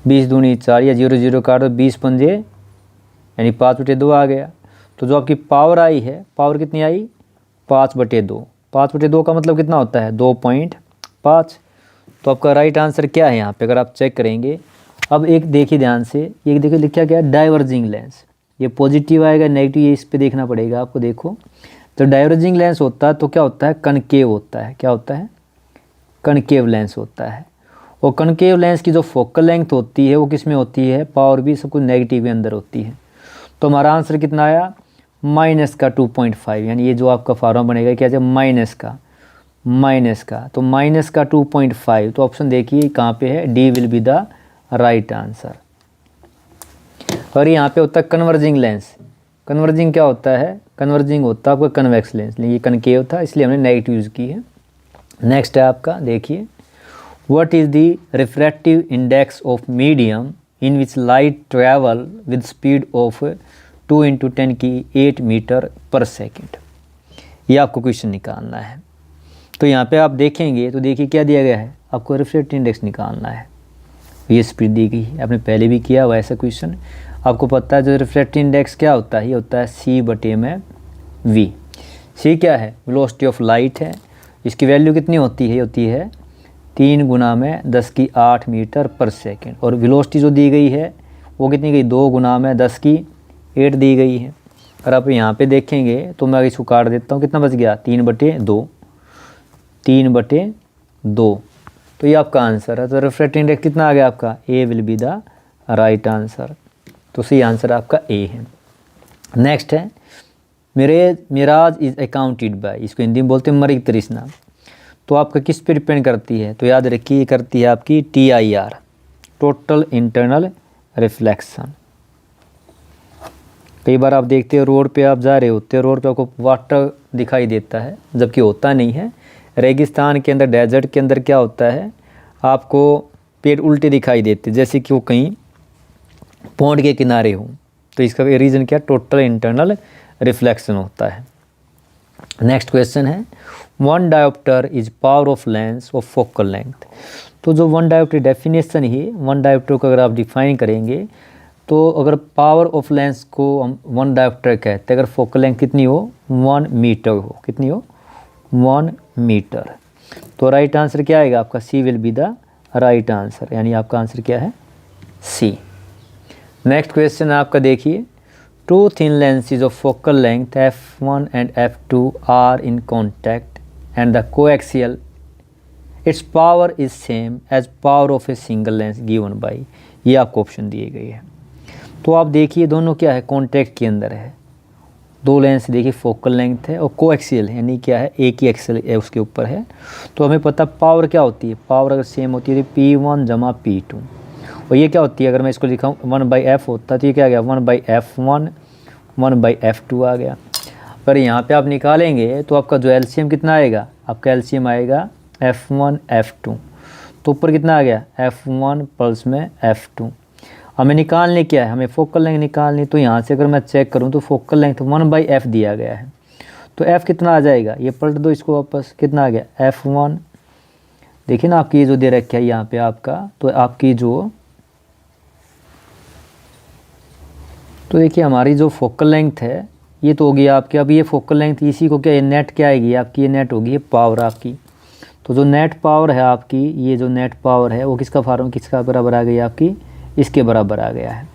20 दूनी 4 या 0 0 काट दो 20 पंजे यानी 5/2 आ गया। तो जो आपकी पावर आई है, पावर कितनी आई 5/2, 5/2 का मतलब कितना होता है 2.5। तो आपका राइट आंसर क्या है यहाँ पे अगर आप चेक करेंगे। अब एक देखिए ध्यान से, ये देखिए लिखा क्या है डाइवर्जिंग लेंस, ये पॉजिटिव आएगा नेगेटिव, ये इस पे देखना पड़ेगा आपको। देखो तो डाइवर्जिंग लेंस होता है तो क्या होता है कनकेव होता है, क्या होता है कनकेव लेंस होता है। और कनकेव लेंस की जो फोकल लेंथ होती है वो किस में होती है, पावर भी सब कुछ नेगेटिव के अंदर होती है। तो हमारा आंसर कितना आया -2.5, यानी ये जो आपका फार्मूला बनेगा क्या है माइनस का, तो -2.5। तो ऑप्शन देखिए कहाँ पे है, D will be the right answer. और यहाँ पे होता है कन्वर्जिंग लेंस, कन्वर्जिंग क्या होता है, कन्वर्जिंग होता है आपका कन्वेक्स लेंस, ये कनकेव था इसलिए हमने नेगेटिव यूज़ की है। नेक्स्ट है आपका, देखिए, what is the refractive index of medium in which light travel with speed of 2 × 10⁸ metre per second. ये आपको क्वेश्चन निकालना है। तो यहाँ पे आप देखेंगे तो देखिए क्या दिया गया है, आपको रिफ्रैक्टिव इंडेक्स निकालना है। ये स्पीड दी गई है, आपने पहले भी किया हुआ ऐसा क्वेश्चन। आपको पता है जो रिफ्रैक्टिव इंडेक्स क्या होता है, ये होता है C/V। सी क्या है, वेलोसिटी ऑफ लाइट है। इसकी वैल्यू कितनी होती है, ये होती है 3 × 10⁸ मीटर पर सेकेंड। और वेलोसिटी जो दी गई है वो कितनी गई, 2 × 10⁸ दी गई है। अगर आप यहाँ पे देखेंगे तो मैं इसको काट देता हूँ, कितना बच गया, 3/2, 3/2। तो ये आपका आंसर है। तो रिफ्रैक्टिव इंडेक्स कितना आ गया आपका, A will be the right answer. तो सही आंसर आपका ए है। नेक्स्ट है, मिराज इज़ अकाउंटेड बाय, इसको हिंदी में बोलते हैं मरीग तृष्णा। तो आपका किस पे डिपेंड करती है, तो याद रखिए ये करती है आपकी TIR, टोटल इंटरनल रिफ्लेक्शन। कई बार आप देखते हो रोड पे आप जा रहे होते हो, रोड पे आपको वाटर दिखाई देता है जबकि होता नहीं है। रेगिस्तान के अंदर, डेजर्ट के अंदर क्या होता है, आपको पेड़ उल्टे दिखाई देते जैसे कि वो कहीं पौंड के किनारे हो। तो इसका रीज़न क्या, टोटल इंटरनल रिफ्लेक्शन होता है। नेक्स्ट क्वेश्चन है, 1 dioptre is power of lens of focal length. तो जो 1 डायोप्टर डेफिनेशन ही, 1 डायोप्टर को अगर आप डिफाइन करेंगे तो अगर पावर ऑफ लेंस को हम 1 डायोप्टर कहते हैं, अगर फोकल लेंथ कितनी हो, 1 मीटर हो, कितनी हो, 1 मीटर। तो राइट आंसर क्या आएगा आपका, C will be the right answer, यानी आपका आंसर क्या है, सी। नेक्स्ट क्वेश्चन आपका देखिए, 2 thin lenses of focal length f1 and f2 are in contact and the coaxial its power is same as power of a single lens given by, ये आपको option दिए गए हैं। तो आप देखिए दोनों क्या है, कॉन्टैक्ट के अंदर है। 2 लेंस देखिए फोकल लेंथ है और कोएक्सियल यानी क्या है, एक ही एक्सल है उसके ऊपर है। तो हमें पता पावर क्या होती है, पावर अगर सेम होती है तो P1 = P2। और ये क्या होती है, अगर मैं इसको लिखाऊँ 1/f होता तो ये क्या आ गया, 1/f1 1/f2 आ गया। पर यहाँ पे आप निकालेंगे तो आपका जो एलसीएम कितना आएगा, आपका एलसीएम आएगा f1 f2। तो ऊपर कितना आ गया, f1 प्लस में f2। हमें निकालने क्या है, हमें फोकल लेंथ निकालनी। तो यहाँ से अगर मैं चेक करूँ तो फोकल लेंथ 1/f दिया गया है। तो f कितना आ जाएगा, ये पलट दो इसको वापस, कितना आ गया f1। देखिए ना आपकी जो दे रखा है यहाँ पे आपका, तो आपकी जो, तो देखिए हमारी जो फोकल लेंथ है ये तो होगी आपकी, अब ये फोकल लेंथ इसी को क्या, ये नेट क्या आएगी आपकी, ये नेट होगी, ये पावर आपकी। तो जो नेट पावर है आपकी, ये जो नेट पावर है वो किसका फॉर्म, किसका बराबर आ गई आपकी, इसके बराबर आ गया है।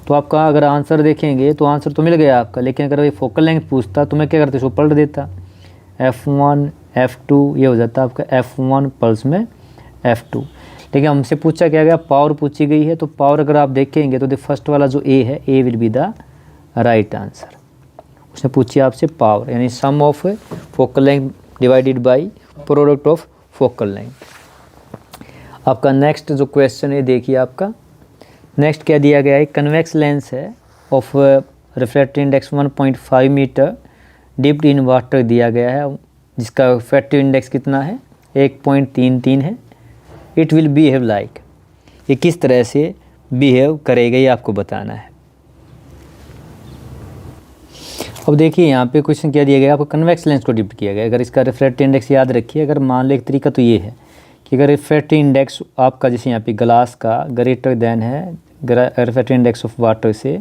तो आपका अगर आंसर देखेंगे तो आंसर तो मिल गया आपका, लेकिन अगर ये फोकल लेंथ पूछता तो मैं क्या करता, इसको पलट देता, f1 f2, ये हो जाता आपका f1 प्लस में f2। लेकिन हमसे पूछा क्या गया, पावर पूछी गई है। तो पावर अगर आप देखेंगे तो फर्स्ट वाला जो ए है, A will be the right answer. उसने पूछी आपसे पावर, यानी sum of focal length divided by product of focal length. आपका नेक्स्ट जो क्वेश्चन है देखिए आपका, नेक्स्ट क्या दिया गया है, कन्वेक्स लेंस है of refractive index 1.5 metre dipped in water दिया गया है, जिसका रिफ्रैक्टिव इंडेक्स कितना है, 1.33 है। इट विल बिहेव लाइक, ये किस तरह से बिहेव करेगा ये आपको बताना है। अब देखिए यहाँ पे क्वेश्चन क्या दिया गया, आपको कन्वेक्स लेंस को डिप्ट किया गया। अगर इसका रिफ्रैक्टिव इंडेक्स याद रखिए, अगर मान लो एक तरीका तो ये है कि अगर रिफ्रैक्टिव इंडेक्स आपका जैसे यहाँ पे ग्लास का ग्रेटर देन है रिफ्रैक्टिव इंडेक्स ऑफ वाटर से,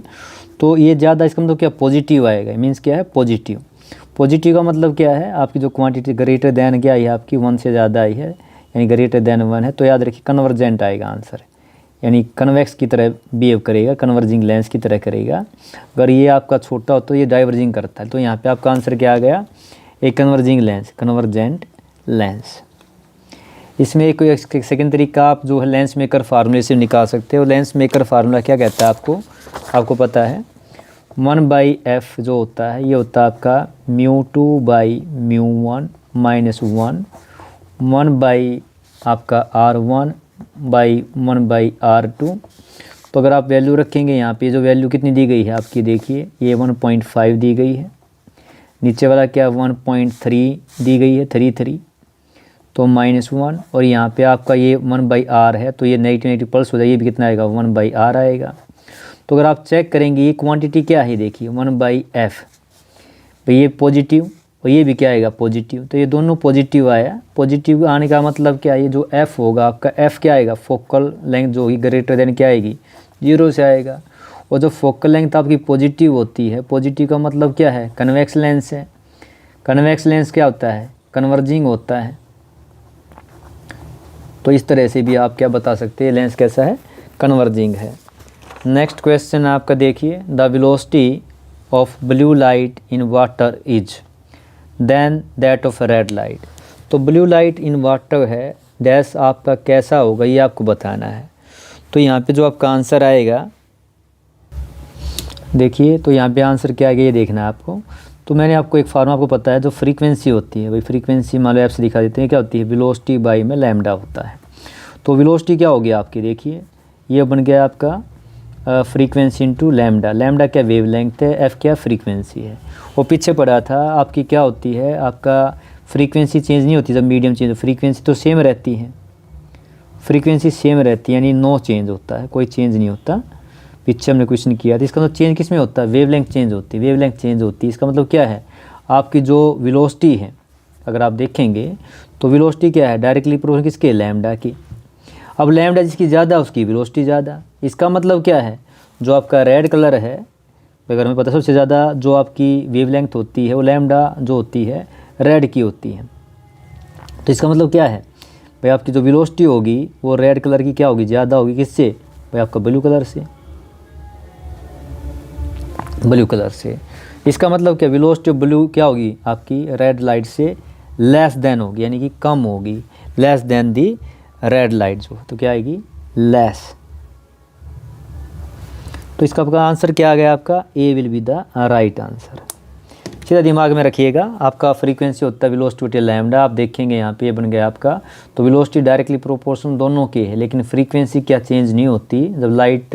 तो ये ज़्यादा, इसका मतलब क्या, पॉजिटिव आएगा। मीन्स क्या है, पॉजिटिव। पॉजिटिव का मतलब क्या है, आपकी जो क्वांटिटी ग्रेटर देन क्या आई है आपकी 1 से ज़्यादा आई है, यानी ग्रेटर देन 1 है, तो याद रखिए कन्वर्जेंट आएगा आंसर, यानी कन्वेक्स की तरह बिहेव करेगा, कन्वर्जिंग लेंस की तरह करेगा। अगर ये आपका छोटा हो तो ये डाइवर्जिंग करता है। तो यहाँ पे आपका आंसर क्या आ गया, एक कन्वर्जिंग लेंस, कन्वर्जेंट लेंस। इसमें एक सेकेंड तरीका आप जो है लेंस मेकर फार्मूले से निकाल सकते हो। लेंस मेकर फार्मूला क्या कहता है आपको पता है, 1/f जो होता है ये होता है आपका μ2/μ1 -1, 1 आपका R1/1/R2। तो अगर आप वैल्यू रखेंगे यहाँ पे, जो वैल्यू कितनी दी गई है आपकी, देखिए ये 1.5 दी गई है, नीचे वाला क्या 1.3 दी गई है, 33। तो -1, और यहाँ पे आपका ये 1/r है तो ये नेगेटिव पल्स हो जाएगी, ये भी कितना आएगा 1/r आएगा। तो अगर आप चेक करेंगे ये क्वांटिटी क्या है, देखिए 1/f, तो ये पॉजिटिव और ये भी क्या आएगा पॉजिटिव, तो ये दोनों पॉजिटिव आया। पॉजिटिव आने का मतलब क्या है, ये जो f होगा आपका f क्या आएगा, फोकल लेंथ जो ही ग्रेटर देन क्या आएगी 0 से आएगा। और जो फोकल लेंथ आपकी पॉजिटिव होती है, पॉजिटिव का मतलब क्या है, कन्वेक्स लेंस है। कन्वेक्स लेंस क्या होता है, कन्वर्जिंग होता है। तो इस तरह से भी आप क्या बता सकते हैं, लेंस कैसा है, कन्वर्जिंग है। नेक्स्ट क्वेश्चन आपका देखिए, the velocity of blue light in water is than that of red light. तो ब्लू लाइट इन वाटर है, डैश आपका कैसा होगा ये आपको बताना है। तो यहाँ पे जो आपका आंसर आएगा, देखिए तो यहाँ पे आंसर क्या आएगा ये देखना है आपको। तो मैंने आपको एक फार्मूला आपको पता है, जो फ्रीक्वेंसी होती है, भाई फ्रीक्वेंसी मान लो ऐप से दिखा देते हैं, क्या होती है, वेलोसिटी बाई में लैम्डा होता है। तो वेलोसिटी क्या हो गया आपकी, देखिए ये बन गया आपका फ्रीक्वेंसी इंटू लैम्डा। लैम्डा क्या वेवलेंथ है, एफ क्या फ्रीक्वेंसी है। वो पीछे पड़ा था आपकी क्या होती है, आपका फ्रीक्वेंसी चेंज नहीं होती जब मीडियम चेंज, फ्रीक्वेंसी तो सेम रहती है, फ्रीक्वेंसी सेम रहती है, यानी नो चेंज होता है, कोई चेंज नहीं होता। पीछे हमने क्वेश्चन किया था, इसका मतलब चेंज किस में होता है, वेवलेंथ चेंज होती है, वेवलेंथ चेंज होती है। इसका मतलब क्या है, आपकी जो वेलोसिटी है, अगर आप देखेंगे तो वेलोसिटी क्या है, डायरेक्टली प्रोपोर्शनल किसके, लैम्डा की। अब लैम्डा जिसकी ज़्यादा उसकी वेलोसिटी ज़्यादा। इसका मतलब क्या है, जो आपका रेड कलर है, अगर हमें पता सबसे ज़्यादा जो आपकी वेवलेंथ होती है वो लैम्डा जो होती है रेड की होती है। तो इसका मतलब क्या है भाई, आपकी जो वेलोसिटी होगी वो रेड कलर की क्या होगी, ज़्यादा होगी, किससे भाई, आपका ब्लू कलर से, ब्लू कलर से। इसका मतलब क्या, वेलोसिटी ऑफ ब्लू क्या होगी आपकी रेड लाइट से लेस देन होगी, यानी कि कम होगी, लेस देन दी रेड लाइट जो, तो क्या आएगी लेस। तो इसका आपका आंसर क्या आ गया आपका, A will be the right answer. सीधा दिमाग में रखिएगा, आपका फ्रीक्वेंसी होता है वेलोसिटी लैम्डा, आप देखेंगे यहाँ पे ये बन गया आपका। तो वेलोसिटी डायरेक्टली प्रोपोर्शनल दोनों के है, लेकिन फ्रीक्वेंसी क्या चेंज नहीं होती जब light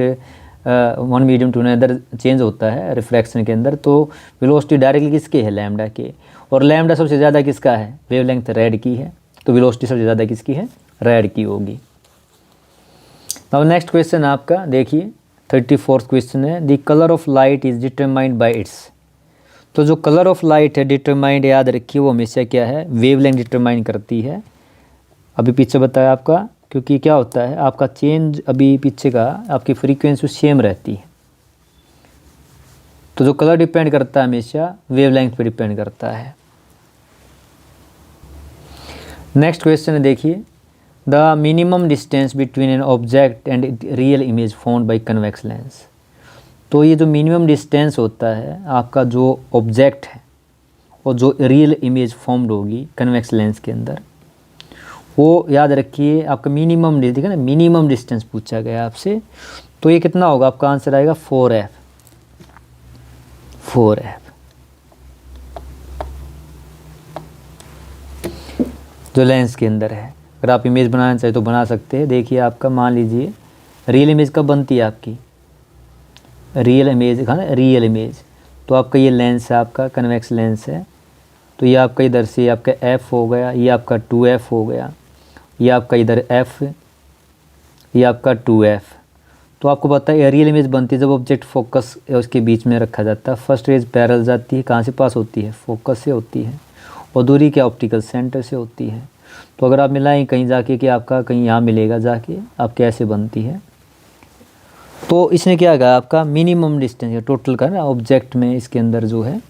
one medium to another change होता है रिफ्रैक्शन के अंदर। तो वेलोसिटी डायरेक्टली किसके है, लैम्डा के, और लैम्डा सबसे ज़्यादा किसका है, वेवलेंथ रेड की है, तो वेलोसिटी सबसे ज़्यादा किसकी है, रेड की होगी। अब नेक्स्ट क्वेश्चन आपका देखिए 34th क्वेश्चन है, the colour of light is determined by it's. तो जो कलर ऑफ लाइट है डिटरमाइंड, याद रखिए वो हमेशा क्या है, वेवलेंथ डिटरमाइन करती है। अभी पीछे बताया आपका, क्योंकि क्या होता है आपका चेंज अभी पीछे का आपकी फ्रीक्वेंसी सेम रहती है। तो जो कलर डिपेंड करता है हमेशा वेवलेंथ पे डिपेंड करता है। नेक्स्ट क्वेश्चन है देखिए, the minimum distance between an object and real image found by convex lens. तो ये जो मिनिमम डिस्टेंस होता है आपका जो ऑब्जेक्ट है और जो रियल इमेज फॉर्म्ड होगी कन्वेक्स लेंस के अंदर, वो याद रखिए आपका मिनिमम, देखिए ना मिनिमम डिस्टेंस पूछा गया आपसे, तो ये कितना होगा, आपका आंसर आएगा 4f। 4f जो लेंस के अंदर है। अगर आप इमेज बनाना चाहे तो बना सकते हैं। देखिए आपका मान लीजिए रियल इमेज कब बनती है आपकी, रियल इमेज है ना, रियल इमेज, तो आपका ये लेंस है, आपका कन्वेक्स लेंस है, तो ये आपका इधर से आपका f हो गया, ये आपका 2f हो गया, ये आपका इधर f, ये आपका 2f। तो आपको पता है रियल इमेज बनती है जब ऑब्जेक्ट फोकस उसके बीच में रखा जाता है। फर्स्ट रेज पैरेलल जाती है, कहाँ से पास होती है, फोकस से होती है, और दूरी क्या ऑप्टिकल सेंटर से होती है। तो अगर आप मिलाएं कहीं जाके कि आपका कहीं यहाँ मिलेगा जाके, आप कैसे बनती है। तो इसने क्या कहा, आपका मिनिमम डिस्टेंस टोटल का ना ऑब्जेक्ट में इसके अंदर जो है।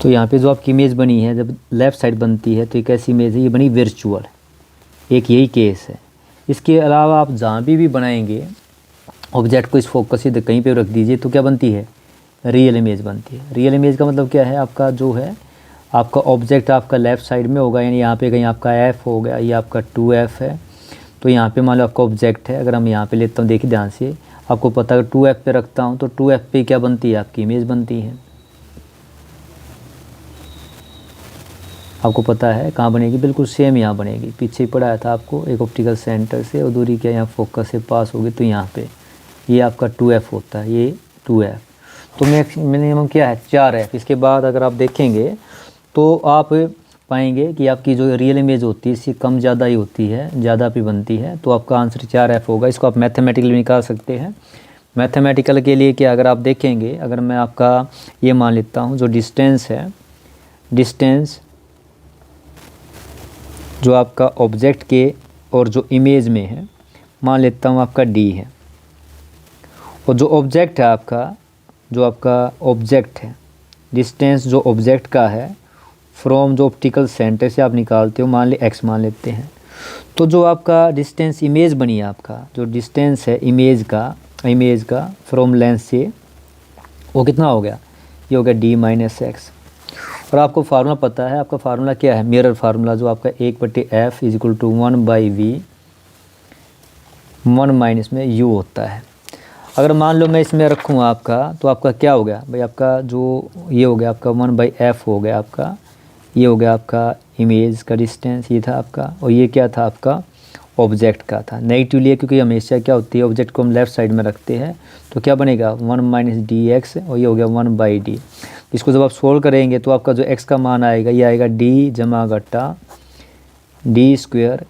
तो यहाँ पे जो आपकी इमेज बनी है जब लेफ़्ट साइड बनती है तो एक ऐसी इमेज है, ये बनी वर्चुअल, एक यही केस है। इसके अलावा आप जहाँ भी बनाएंगे ऑब्जेक्ट को इस फोकस से कहीं पे रख दीजिए तो क्या बनती है, रियल इमेज बनती है। रियल इमेज का मतलब क्या है, आपका जो है आपका ऑब्जेक्ट आपका लेफ़्ट साइड में होगा, यानी यहाँ पे कहीं आपका f हो गया, ये आपका 2f है। तो यहाँ पे मान लो आपका ऑब्जेक्ट है, अगर हम यहाँ पे लेता हूँ, देखिए ध्यान से, आपको पता है 2f पे रखता हूँ तो 2f पे क्या बनती है, आपकी इमेज बनती है। आपको पता है कहाँ बनेगी, बिल्कुल सेम यहाँ बनेगी। पीछे पढ़ाया था आपको, एक ऑप्टिकल सेंटर से और दूरी क्या यहाँ फोकस से पास होगी, तो यहाँ पे ये आपका 2f होता है, ये 2f। तो मिनिमम क्या है 4f। इसके बाद अगर आप देखेंगे तो आप पाएंगे कि आपकी जो रियल इमेज होती है इससे कम ज़्यादा ही होती है, ज़्यादा भी बनती है, तो आपका आंसर 4F होगा। इसको आप मैथमेटिकली निकाल सकते हैं। मैथमेटिकल के लिए क्या, अगर आप देखेंगे, अगर मैं आपका ये मान लेता हूँ जो डिस्टेंस है, डिस्टेंस जो आपका ऑब्जेक्ट के और जो इमेज में है, मान लेता हूँ आपका D है, और जो ऑब्जेक्ट है आपका, जो आपका ऑब्जेक्ट है, डिस्टेंस जो ऑब्जेक्ट का है फ्रॉम जो ऑप्टिकल सेंटर से आप निकालते हो, मान ले x मान लेते हैं, तो जो आपका डिस्टेंस इमेज बनी है, आपका जो डिस्टेंस है इमेज का फ्रॉम लेंस से, वो कितना हो गया, ये हो गया D-x। और आपको फार्मूला पता है, आपका फार्मूला क्या है, मिरर फार्मूला, जो आपका 1/f is equal to 1/v 1 minus में u होता है। अगर मान लो मैं इसमें रखूँ आपका, तो आपका क्या हो गया भाई, आपका जो ये हो गया आपका 1/f हो गया आपका, ये हो गया आपका इमेज का डिस्टेंस, ये था आपका, और ये क्या था आपका ऑब्जेक्ट का था। नेगेटिव लिए क्योंकि हमेशा क्या होती है, ऑब्जेक्ट को हम लेफ़्ट साइड में रखते हैं, तो क्या बनेगा 1 माइनस dx, और ये हो गया 1/d। इसको जब आप सोल्व करेंगे तो आपका जो x का मान आएगा, ये आएगा d जमा घटा d²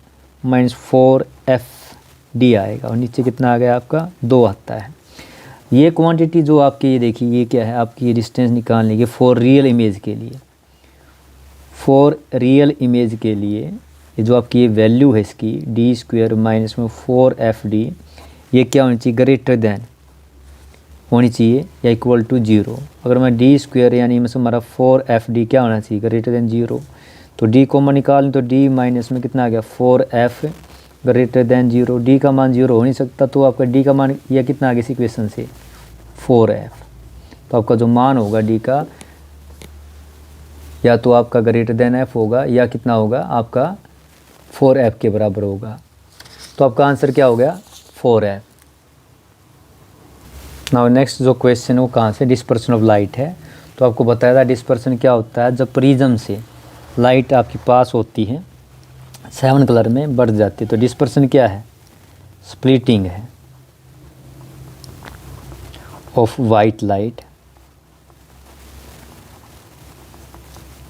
माइनस 4fd आएगा, और नीचे कितना आ गया आपका 2 आता है। ये क्वांटिटी जो आपकी, ये देखिए ये क्या है, आपकी डिस्टेंस निकालने की फॉर रियल इमेज के लिए, फॉर रियल इमेज के लिए ये जो आपकी ये वैल्यू है इसकी d² माइनस में 4fd, ये क्या होनी चाहिए, ग्रेटर देन होनी चाहिए या इक्वल टू 0। अगर मैं d² यानी में से हमारा 4fd क्या होना चाहिए, ग्रेटर देन 0, तो d कॉमन निकालें तो d माइनस में कितना आ गया 4f ग्रेटर देन 0। d का मान 0 हो नहीं सकता, तो आपका d का मान यह कितना आ गया इस इक्वेशन से 4f। तो आपका जो मान होगा d का, या तो आपका ग्रेटर देन f होगा, या कितना होगा आपका 4f के बराबर होगा। तो आपका आंसर क्या हो गया 4f। नाउ नेक्स्ट जो क्वेश्चन है वो कहाँ से, डिस्पर्सन ऑफ लाइट है। तो आपको बताया था डिस्पर्सन क्या होता है, जब प्रिज्म से लाइट आपकी पास होती है 7 कलर में बढ़ जाती है, तो डिस्पर्सन क्या है, स्प्लिटिंग है of white light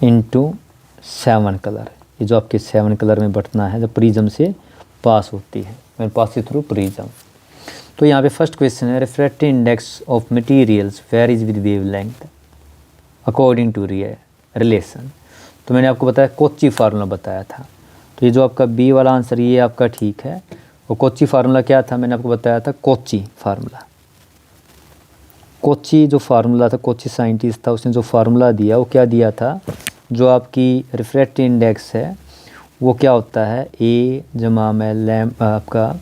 into 7 colour. ये जो आपके 7 कलर में बंटना है जब प्रिज्म से पास होती है, मैं पास थ्रू प्रिज्म। तो यहाँ पे फर्स्ट क्वेश्चन है, refractive index of materials varies with wavelength according to relation. तो मैंने आपको बताया कोची फार्मूला बताया था, तो ये जो आपका बी वाला आंसर ये आपका ठीक है। और कोची फार्मूला क्या था, मैंने आपको बताया था कोची फार्मूला। कोची जो फार्मूला था, कोची साइंटिस्ट था, उसने जो फार्मूला दिया वो क्या दिया था, जो आपकी रिफ्रैक्टिव इंडेक्स है वो क्या होता है, ए जमा में लैम आपका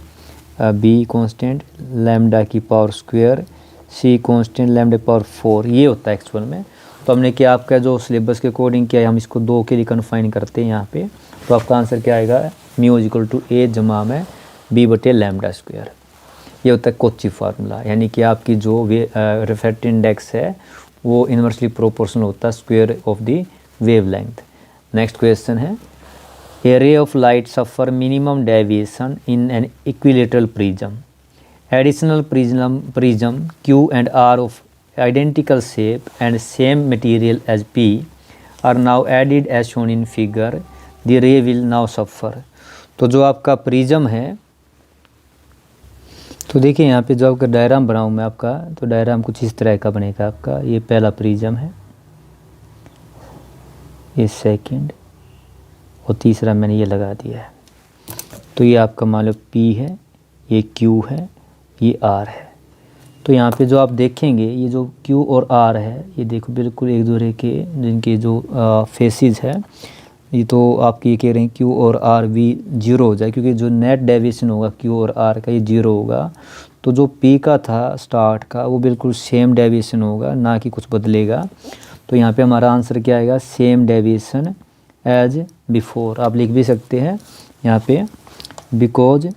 बी कांस्टेंट लैम्डा की पावर स्क्वायर सी कांस्टेंट लैम्डा पावर 4, ये होता है एक्चुअल में। तो हमने क्या आपका जो सिलेबस के अकॉर्डिंग किया है, हम इसको 2 के लिए कन्फाइन करते हैं यहाँ पे। तो आपका आंसर क्या आएगा, म्यू इक्वल टू ए जमा में बी बटे लैम्डा स्क्वायर। ये होता है कोची फार्मूला, यानी कि आपकी जो रिफ्रैक्टिव इंडेक्स है वो इन्वर्सली प्रोपोर्शनल होता है square of the wavelength. Next question है, A ray of light suffer minimum deviation in an equilateral prism. Additional prism Q and R of identical shape and same material as P are now added as shown in figure. The ray will now suffer. तो जो आपका prism है, तो देखिए यहाँ पे जो आपका डायग्राम बनाऊँ मैं आपका, तो डायग्राम कुछ इस तरह का बनेगा आपका। ये पहला प्रिज्म है, ये सेकंड, और तीसरा मैंने ये लगा दिया है। तो ये आपका मान लो P है, ये Q है, ये R है। तो यहाँ पे जो आप देखेंगे ये जो Q और R है, ये देखो बिल्कुल एक दूसरे के जिनके जो फेसेस है, ये तो आपकी ये कह रहे हैं Q और R भी 0 हो जाए, क्योंकि जो नेट डेविएशन होगा Q और R का ये 0 होगा। तो जो P का था स्टार्ट का वो बिल्कुल सेम डेविएशन होगा, ना कि कुछ बदलेगा। तो यहाँ पे हमारा आंसर क्या आएगा, सेम डेविएशन एज बिफोर। आप लिख भी सकते हैं यहाँ पे, बिकॉज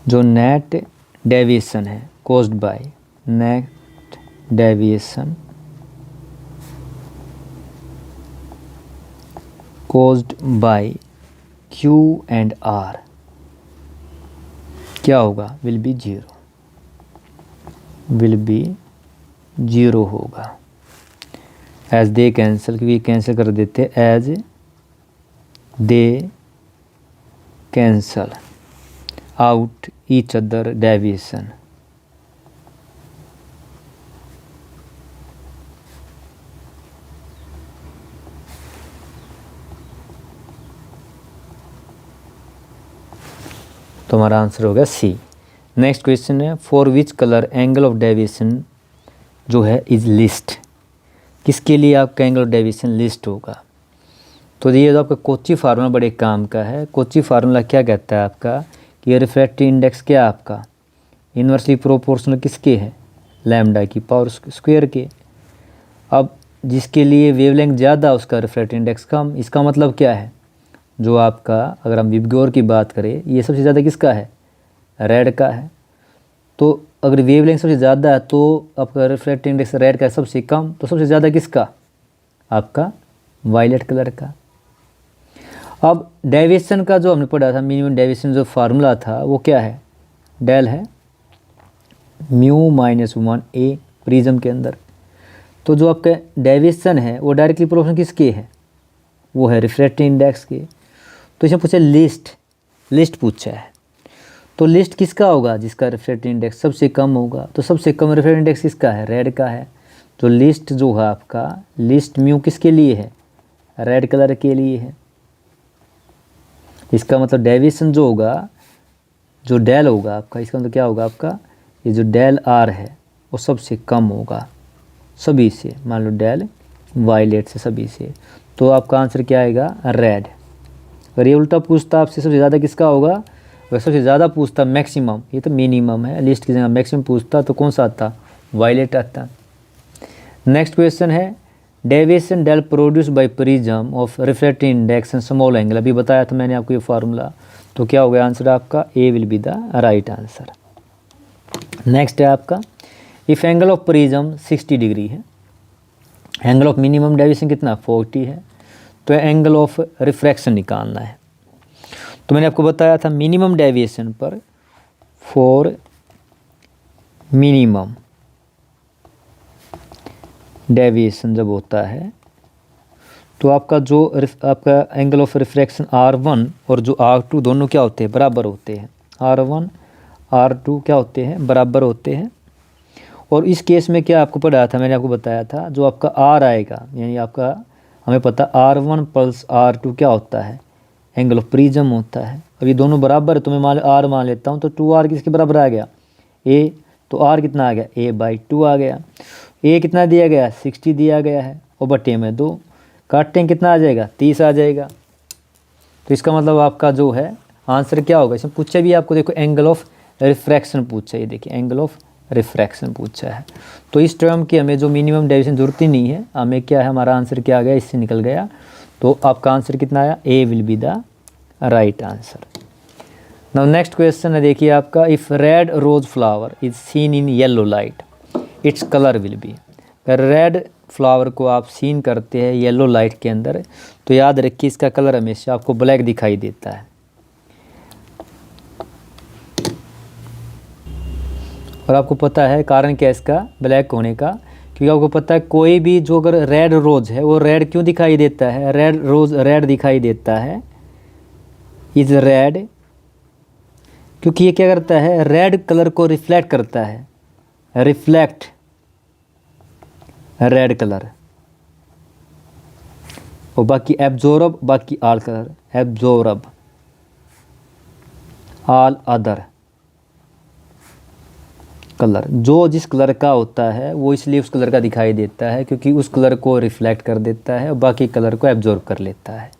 जो नेट डेविएशन है caused by net deviation caused by Q and R क्या होगा, विल बी 0 होगा। एज दे कैंसिल, क्योंकि कैंसिल कर देते as they cancel out each other deviation. तो हमारा आंसर होगा सी। नेक्स्ट क्वेश्चन है for which colour angle of deviation जो है इज लिस्ट, किसके लिए आपका एंगल ऑफ डेविएशन लिस्ट होगा। तो ये जो आपका कोची फार्मूला बड़े काम का है। कोची फार्मूला क्या कहता है आपका कि रिफ्रैक्टिव इंडेक्स क्या आपका इन्वर्सली प्रोपोर्शनल किसके है, लैम्डा की पावर स्क्वायर के। अब जिसके लिए वेवलेंथ ज़्यादा उसका रिफ्रैक्टिव इंडेक्स कम, इसका मतलब क्या है, जो आपका अगर हम विबग्योर की बात करें ये सबसे ज़्यादा किसका है, रेड का है। तो अगर वेवलेंथ सबसे ज़्यादा है तो आपका रिफ्रैक्टिव इंडेक्स रेड का सबसे कम, तो सबसे ज़्यादा किसका, आपका वायलेट कलर का। अब डेविएशन का जो हमने पढ़ा था, मिनिमम डेविएशन जो फार्मूला था वो क्या है, डेल है μ-1 a प्रिज्म के अंदर। तो जो आपका डेविएशन है वो डायरेक्टली प्रोपोर्शनल किसके है, वो है रिफ्रैक्टिव इंडेक्स के। तो इसमें पूछा लिस्ट पूछा है, तो लिस्ट किसका होगा, जिसका रिफ्रैक्टिव इंडेक्स सबसे कम होगा। तो सबसे कम रिफ्रैक्टिव इंडेक्स किसका है, रेड का है। तो लिस्ट जो है आपका, लिस्ट म्यू किसके लिए है, रेड कलर के लिए है। इसका मतलब डेविएशन जो होगा, जो डेल होगा आपका, इसका मतलब क्या होगा आपका, ये जो डेल आर है वो सबसे कम होगा सभी से, मान लो डेल वायलेट से सभी से। तो आपका आंसर क्या आएगा, रेड। अगर ये उल्टा पूछता आपसे सबसे ज़्यादा किसका होगा, अगर सबसे ज़्यादा पूछता मैक्सिमम, ये तो मिनिमम है, लिस्ट की जगह मैक्सिमम पूछता तो कौन सा आता, वायलेट आता। नेक्स्ट क्वेश्चन है deviation del produce by prism of refractive index and small angle. अभी बताया था मैंने आपको ये फार्मूला। तो क्या हो गया आंसर आपका, A will be the right answer. Next है आपका if angle of prism 60 degree है, एंगल ऑफ मिनिमम डेविएशन कितना 40 है, तो एंगल ऑफ रिफ्रैक्शन निकालना है। तो मैंने आपको बताया था मिनिमम डेविएशन पर फॉर मिनिमम डेविएशन जब होता है तो आपका जो आपका एंगल ऑफ रिफ्रैक्शन R1 और जो R2 दोनों क्या होते हैं, बराबर होते हैं। R1 R2 क्या होते हैं, बराबर होते हैं। और इस केस में क्या आपको पढ़ाया था, मैंने आपको बताया था जो आपका R आएगा, यानी आपका हमें पता R1 प्लस R2 क्या होता है, एंगल ऑफ प्रिज्म होता है। अब ये दोनों बराबर है तो मैं R मान लेता हूँ, तो 2R किसके बराबर आ गया, A। तो R कितना आ गया, A/2 आ गया। A कितना दिया गया, 60 दिया गया है, और बटे में 2 काटें कितना आ जाएगा, 30 आ जाएगा। तो इसका मतलब आपका जो है आंसर क्या होगा, इसमें पूछा भी आपको, देखो एंगल ऑफ रिफ्रैक्शन पूछा है, ये देखिए एंगल ऑफ रिफ्रैक्शन पूछा है। तो इस टर्म की हमें जो मिनिमम डेविएशन जरूरत ही नहीं है, हमें क्या है, हमारा आंसर क्या आ गया, इससे निकल गया। तो आपका आंसर कितना आया, A will be the right answer. Now next question है, देखिए आपका if red rose flower is seen in yellow light its colour will be. अगर रेड फ्लावर को आप सीन करते हैं येलो लाइट के अंदर, तो याद रखिए इसका कलर हमेशा आपको ब्लैक दिखाई देता है। और आपको पता है कारण क्या है इसका ब्लैक होने का, क्योंकि आपको पता है कोई भी जो अगर रेड रोज है वो रेड क्यों दिखाई देता है, रेड रोज रेड दिखाई देता है, इज रेड, क्योंकि ये क्या करता है, रेड कलर को रिफ्लेक्ट करता है, रिफ्लेक्ट रेड कलर। और बाकी एब्जॉर्ब, बाकी all colour, absorb all other colour. जो जिस कलर का होता है वो इसलिए उस कलर का दिखाई देता है क्योंकि उस कलर को रिफ्लेक्ट कर देता है और बाकी कलर को एब्जॉर्ब कर लेता है।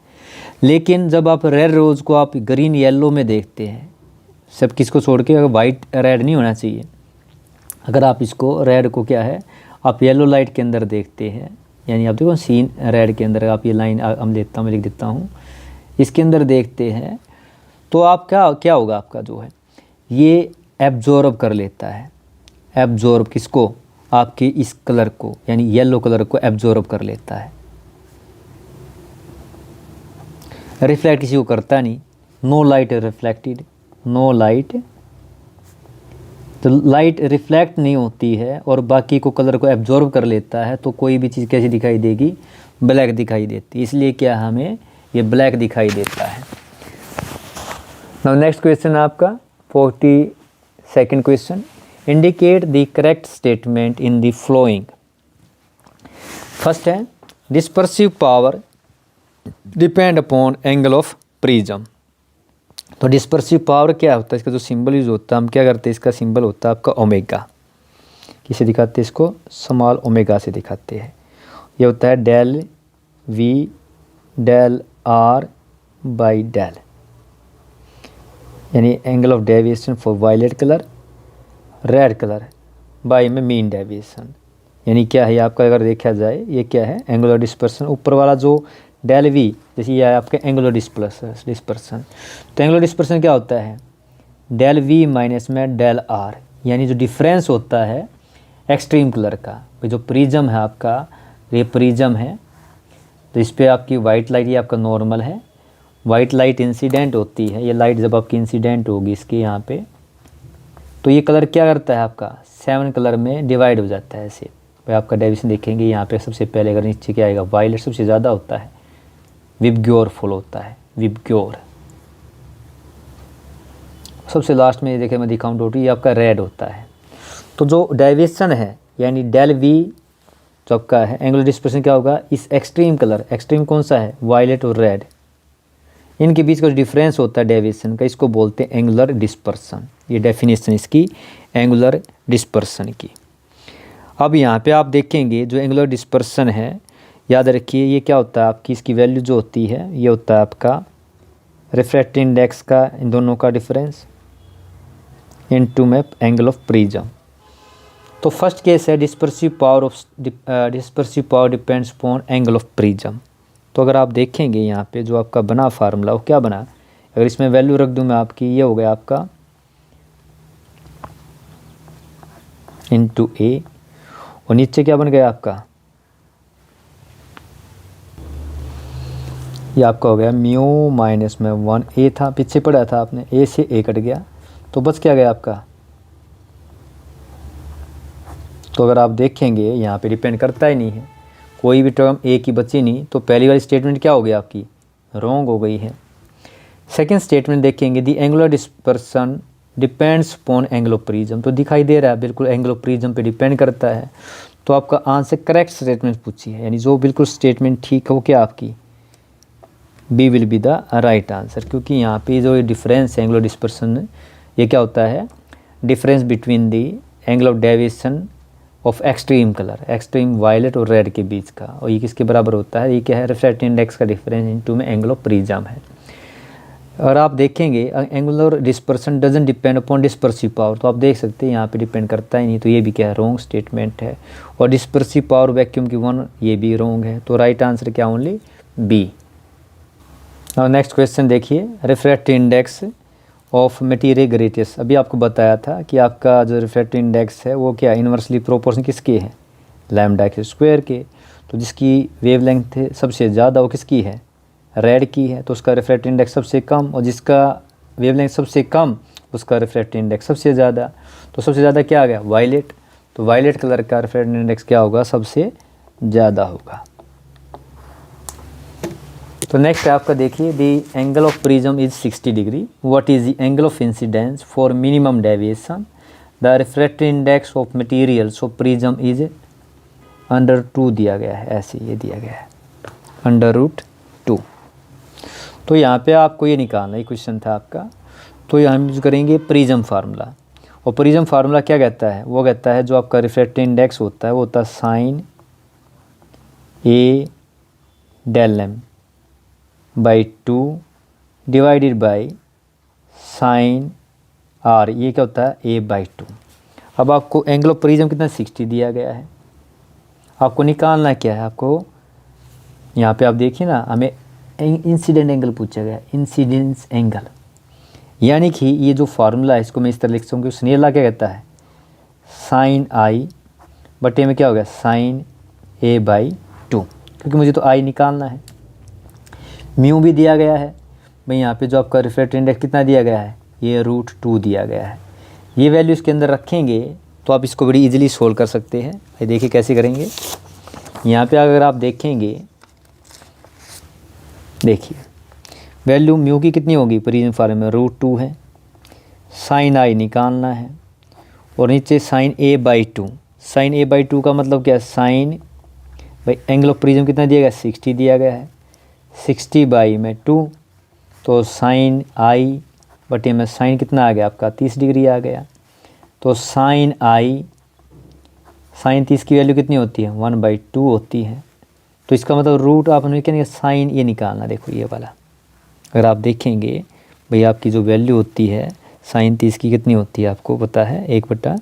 लेकिन जब आप रेड रोज़ को आप ग्रीन येलो में देखते हैं, सब किसको छोड़ के, अगर वाइट रेड नहीं होना चाहिए, अगर आप इसको रेड को क्या है आप येलो लाइट के अंदर देखते हैं, यानी आप देखो सीन रेड के अंदर आप ये लाइन हम लेता हूँ, मैं लिख देता हूँ, इसके अंदर देखते हैं, तो आप क्या होगा आपका जो है ये एब्जॉर्ब कर लेता है। एब्जॉर्ब किसको, आपके इस कलर को, यानी येलो कलर को एब्जॉर्ब कर लेता है। रिफ्लेक्ट किसी को करता नहीं, no light reflected, no light तो लाइट रिफ्लेक्ट नहीं होती है और बाकी को कलर को एब्जॉर्ब कर लेता है, तो कोई भी चीज़ कैसी दिखाई देगी, ब्लैक दिखाई देती है। इसलिए क्या हमें ये ब्लैक दिखाई देता है। नाउ नेक्स्ट क्वेश्चन आपका 42nd question, indicate the correct statement in the following. First है dispersive power depend upon angle of prism. तो डिस्पर्सिव पावर क्या होता है, इसका जो सिंबल यूज होता है, हम क्या करते हैं, इसका सिंबल होता है आपका ओमेगा। किसे दिखाते हैं, इसको स्मॉल ओमेगा से दिखाते हैं। ये होता है del V del R by del, यानी angle of deviation for violet colour, red colour by में मीन डेविएशन। यानी क्या है आपका, अगर देखा जाए ये क्या है, एंगुलर डिस्पर्सन। ऊपर वाला जो डेल वी, जैसे ये है आपका एंगुलर डिस्पर्सन। तो एंगुलर डिस्पर्सन क्या होता है, डेल वी माइनस में डेल आर, यानी जो डिफरेंस होता है एक्सट्रीम कलर का। जो प्रिज्म है आपका, ये प्रिज्म है, तो इस पर आपकी वाइट लाइट, ये आपका नॉर्मल है, वाइट लाइट इंसिडेंट होती है। ये लाइट जब आपकी इंसिडेंट होगी इसके यहाँ पे, तो ये कलर क्या करता है आपका 7 कलर में डिवाइड हो जाता है ऐसे। भाई आपका डेविएशन देखेंगे यहाँ पे सबसे पहले अगर नीचे क्या आएगा, वायलेट सबसे ज़्यादा होता है, विबग्योर फुल होता है, विबग्योर। सबसे लास्ट में ये देखें मैं दिखाऊँ डॉट, ये आपका रेड होता है। तो जो डेविएशन है यानी डेल वी जो आपका है, एंगुलर डिस्पर्सन क्या होगा, इस एक्सट्रीम कलर, एक्सट्रीम कौन सा है, वायलेट और रेड, इनके बीच का जो डिफरेंस होता है डेविएशन का, इसको बोलते हैं एंगुलर डिस्पर्सन। ये डेफिनेशन इसकी एंगुलर डिस्पर्सन की। अब यहाँ पे आप देखेंगे जो एंगुलर डिस्पर्सन है, याद रखिए ये क्या होता है आपकी, इसकी वैल्यू जो होती है ये होता है आपका रिफ्रैक्टिव इंडेक्स का, इन दोनों का डिफरेंस इनटू में एंगल ऑफ प्रिज्म। तो फर्स्ट केस है dispersive power depends upon angle of prism. तो अगर आप देखेंगे यहाँ पे जो आपका बना फार्मूला वो क्या बना, अगर इसमें वैल्यू रख दूँ मैं आपकी, ये हो गया आपका इंटू ए, और नीचे क्या बन गया आपका, ये आपका हो गया म्यू माइनस में 1 ए था, पीछे पढ़ा था आपने, ए से ए कट गया तो बच क्या गया आपका। तो अगर आप देखेंगे यहाँ पे डिपेंड करता ही नहीं है, कोई भी टर्म ए की बची नहीं, तो पहली वाली स्टेटमेंट क्या हो गई आपकी, रॉन्ग हो गई है। सेकंड स्टेटमेंट देखेंगे the angular dispersion depends upon angle of prism, तो दिखाई दे रहा है बिल्कुल एंगल ऑफ प्रिज्म पे डिपेंड करता है। तो आपका आंसर करेक्ट स्टेटमेंट पूछी है, यानी जो बिल्कुल स्टेटमेंट ठीक है वो क्या आपकी B will be the right answer, क्योंकि यहाँ पे जो डिफरेंस है एंगुलर डिस्पर्सन, ये क्या होता है, difference between the angle of deviation of extreme colour, extreme violet और रेड के बीच का, और ये किसके बराबर होता है, ये क्या है, रिफ्रैक्टिव इंडेक्स का डिफरेंस इनटू में एंगल ऑफ प्रिज्म है। और आप देखेंगे angular dispersion doesn't depend upon dispersive power, तो आप देख सकते हैं यहाँ पे डिपेंड करता ही नहीं, तो ये भी क्या है, रॉन्ग स्टेटमेंट है। और डिस्पर्सिव पावर वैक्यूम की 1, ये भी रॉन्ग है, तो राइट आंसर क्या, ओनली बी। और नेक्स्ट क्वेश्चन देखिए, रिफ्रैक्टिव इंडेक्स ऑफ मटेरियल ग्रेटियस। अभी आपको बताया था कि आपका जो रिफ्रैक्टिव इंडेक्स है वो क्या इन्वर्सली प्रोपोर्शन किसके है, लैम्डा के स्क्वायर के। तो जिसकी वेवलेंथ सबसे ज़्यादा वो किसकी है, रेड की है, तो उसका रिफ्रैक्टिव इंडेक्स सबसे कम, और जिसका वेवलेंथ सबसे कम उसका रिफ्रैक्टिव इंडेक्स सबसे ज़्यादा। तो सबसे ज़्यादा क्या आ गया, वायलेट, तो वायलेट कलर का रिफ्रैक्टिव इंडेक्स क्या होगा, सबसे ज़्यादा होगा। तो नेक्स्ट आपका देखिए, the angle of prism is 60 degree, what is the angle of incidence for minimum deviation, the refractive index of materials of prism is √2 दिया गया है, ऐसे ये दिया गया है √2। तो यहाँ पे आपको ये निकालना, ये क्वेश्चन था आपका। तो यहाँ हम यूज करेंगे प्रिज्म फार्मूला, और प्रिज्म फार्मूला क्या कहता है, वो कहता है जो आपका रिफ्रैक्टिव इंडेक्स होता है वो होता है sine A del M by 2 divided by sine R, ये क्या होता है a/2। अब आपको एंगल ऑफ प्रिज्म कितना 60 दिया गया है, आपको निकालना क्या है, आपको यहाँ पे आप देखिए ना, हमें इंसिडेंट एंगल पूछा गया, इंसिडेंस एंगल, यानी कि ये जो फार्मूला है इसको मैं इस तरह लिख सकूँ कि स्नेला क्या कहता है, साइन आई बटे में क्या हो गया, साइन a/2, क्योंकि मुझे तो आई निकालना है। म्यू भी दिया गया है भाई, यहाँ पे जो आपका रिफ्रैक्टिव इंडेक्स कितना दिया गया है, ये √2 दिया गया है। ये वैल्यू इसके अंदर रखेंगे तो आप इसको बड़ी इजीली सोल्व कर सकते हैं। ये देखिए कैसे करेंगे। यहाँ पे अगर आप देखेंगे, देखिए वैल्यू म्यू की कितनी होगी प्रीजम फॉर्म में, √2 है। साइन आई निकालना है और नीचे साइन a/2। साइन a/2 का मतलब क्या है, साइन भाई एंगल ऑफ प्रिज्म कितना दिया गया, 60 दिया गया है। 60/2 तो साइन आई बटे में साइन कितना आ गया आपका 30 डिग्री आ गया। तो साइन 30 की वैल्यू कितनी होती है, 1/2 होती है। तो इसका मतलब रूट आपने क्या साइन ये निकालना, देखो ये वाला अगर आप देखेंगे भाई आपकी जो वैल्यू होती है साइन 30 की कितनी होती है आपको पता है, 1/,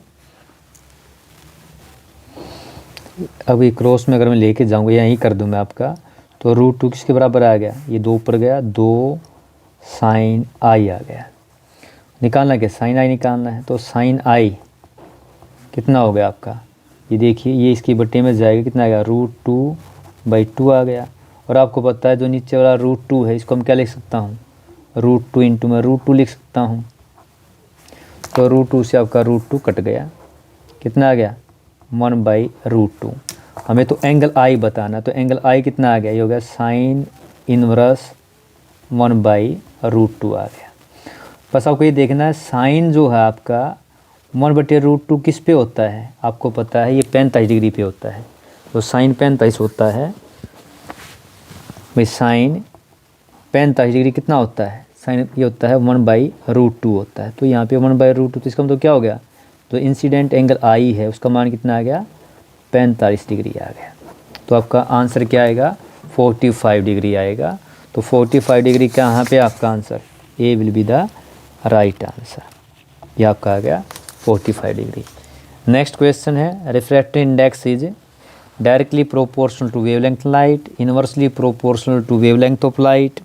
अब ये क्रॉस में अगर मैं लेके जाऊँगा यहीं कर दूँ मैं आपका, तो √2 किसके बराबर आ गया, ये 2 ऊपर गया, 2 साइन आई आ गया। निकालना क्या, साइन आई निकालना है। तो साइन आई कितना हो गया आपका, ये देखिए ये इसकी बट्टे में जाएगा, कितना आ गया, √2/2 आ गया। और आपको पता है जो नीचे वाला √2 है इसको हम क्या लिख सकता हूँ, √2 इंटू मैं √2 लिख सकता हूँ। तो √2 से आपका √2 कट गया, कितना आ गया 1/√2। हमें तो एंगल आई बताना, तो एंगल आई कितना आ गया, ये हो गया साइन इनवर्स 1/√2 आ गया। बस आपको ये देखना है साइन जो है आपका 1/√2 किस पे होता है, आपको पता है ये 45 डिग्री पे होता है। तो साइन 45 होता है भाई, साइन 45 डिग्री कितना होता है, साइन ये होता है 1/√2 होता है। तो यहाँ पे 1/√2, तो इसका मतलब क्या हो गया, तो इंसिडेंट एंगल आई है उसका मान कितना आ गया, 45 डिग्री आ गया। तो आपका आंसर क्या आएगा, 45 डिग्री आएगा। तो 45 डिग्री कहाँ पे आपका answer, A will be the right answer. ये आपका आ गया 45 डिग्री। नेक्स्ट क्वेश्चन है, refractive index is directly proportional to wavelength light, inversely proportional to wavelength of light,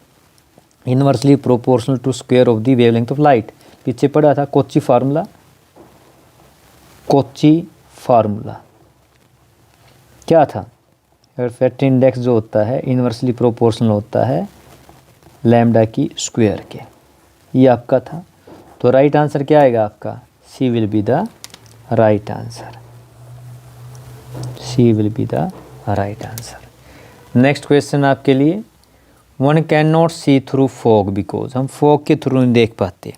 inversely proportional to square of the wavelength of light. पीछे पढ़ा था Kochi formula, Kochi formula क्या था, रिफ्रैक्टिव इंडेक्स जो होता है इनवर्सली प्रोपोर्शनल होता है लैम्डा की स्क्वायर के, ये आपका था। तो राइट आंसर क्या आएगा आपका, C will be the right answer, C will be the right answer. Next question आपके लिए, one can not see through fog because, हम फॉग के थ्रू नहीं देख पाते।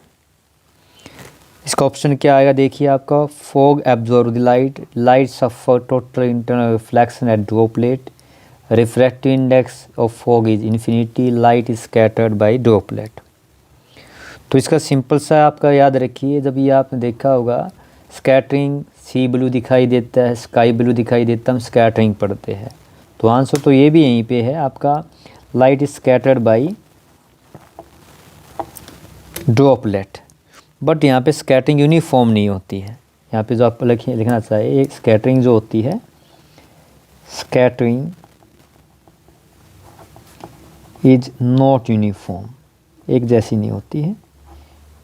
इसका ऑप्शन क्या आएगा, देखिए आपका, fog absorb the light, light suffer total internal reflection at droplet, refractive index of fog is infinity, light is scattered by droplet. तो इसका सिंपल सा आपका याद रखिए, जब ये आपने देखा होगा स्कैटरिंग सी ब्लू दिखाई देता है, स्काई ब्लू दिखाई देता है, हम स्कैटरिंग पढ़ते हैं। तो आंसर तो ये भी यहीं पे है आपका, light is scattered by droplet. But यहाँ पे स्कैटरिंग यूनिफॉर्म नहीं होती है। यहाँ पे जो आप लिखना चाहिए, स्कैटरिंग जो होती है, स्कैटरिंग इज नॉट यूनिफॉर्म, एक जैसी नहीं होती है,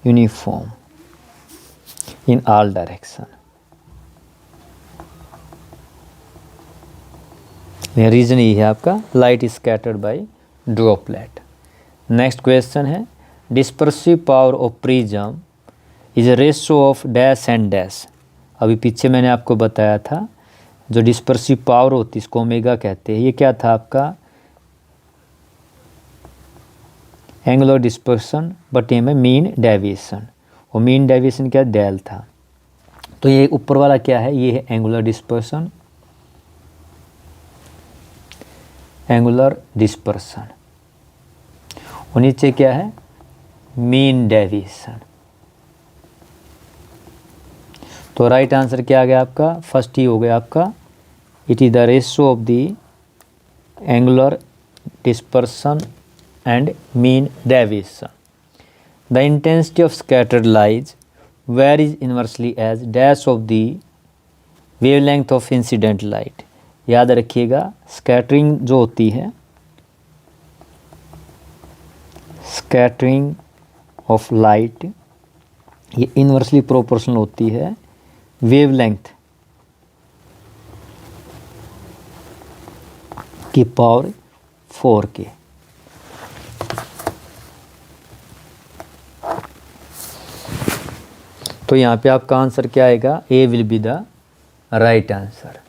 uniform in all direction. Reason ये है आपका, light is scattered by droplet. Next question है, dispersive power of prism is ratio of dash and dash. अभी पीछे मैंने आपको बताया था जो डिस्पर्सिव पावर होती है इसको ओमेगा कहते हैं। ये क्या था आपका, एंगुलर डिस्पर्सन बटे में मीन डेविएशन, और मीन डेविएशन क्या डेल था। तो ये ऊपर वाला क्या है, ये है एंगुलर डिस्पर्सन, एंगुलर डिस्पर्सन, और नीचे क्या है, मीन डेविएशन। तो राइट आंसर क्या आ गया आपका, फर्स्ट ही हो गया आपका, it is the ratio of the angular dispersion and mean deviation. The intensity of scattered light varies inversely as dash of the wavelength of incident light. याद रखिएगा, स्कैटरिंग जो होती है, स्कैटरिंग ऑफ लाइट ये inversely proportional होती है wavelength की power 4 के। तो यहाँ पे आपका आंसर क्या आएगा, A will be the right answer.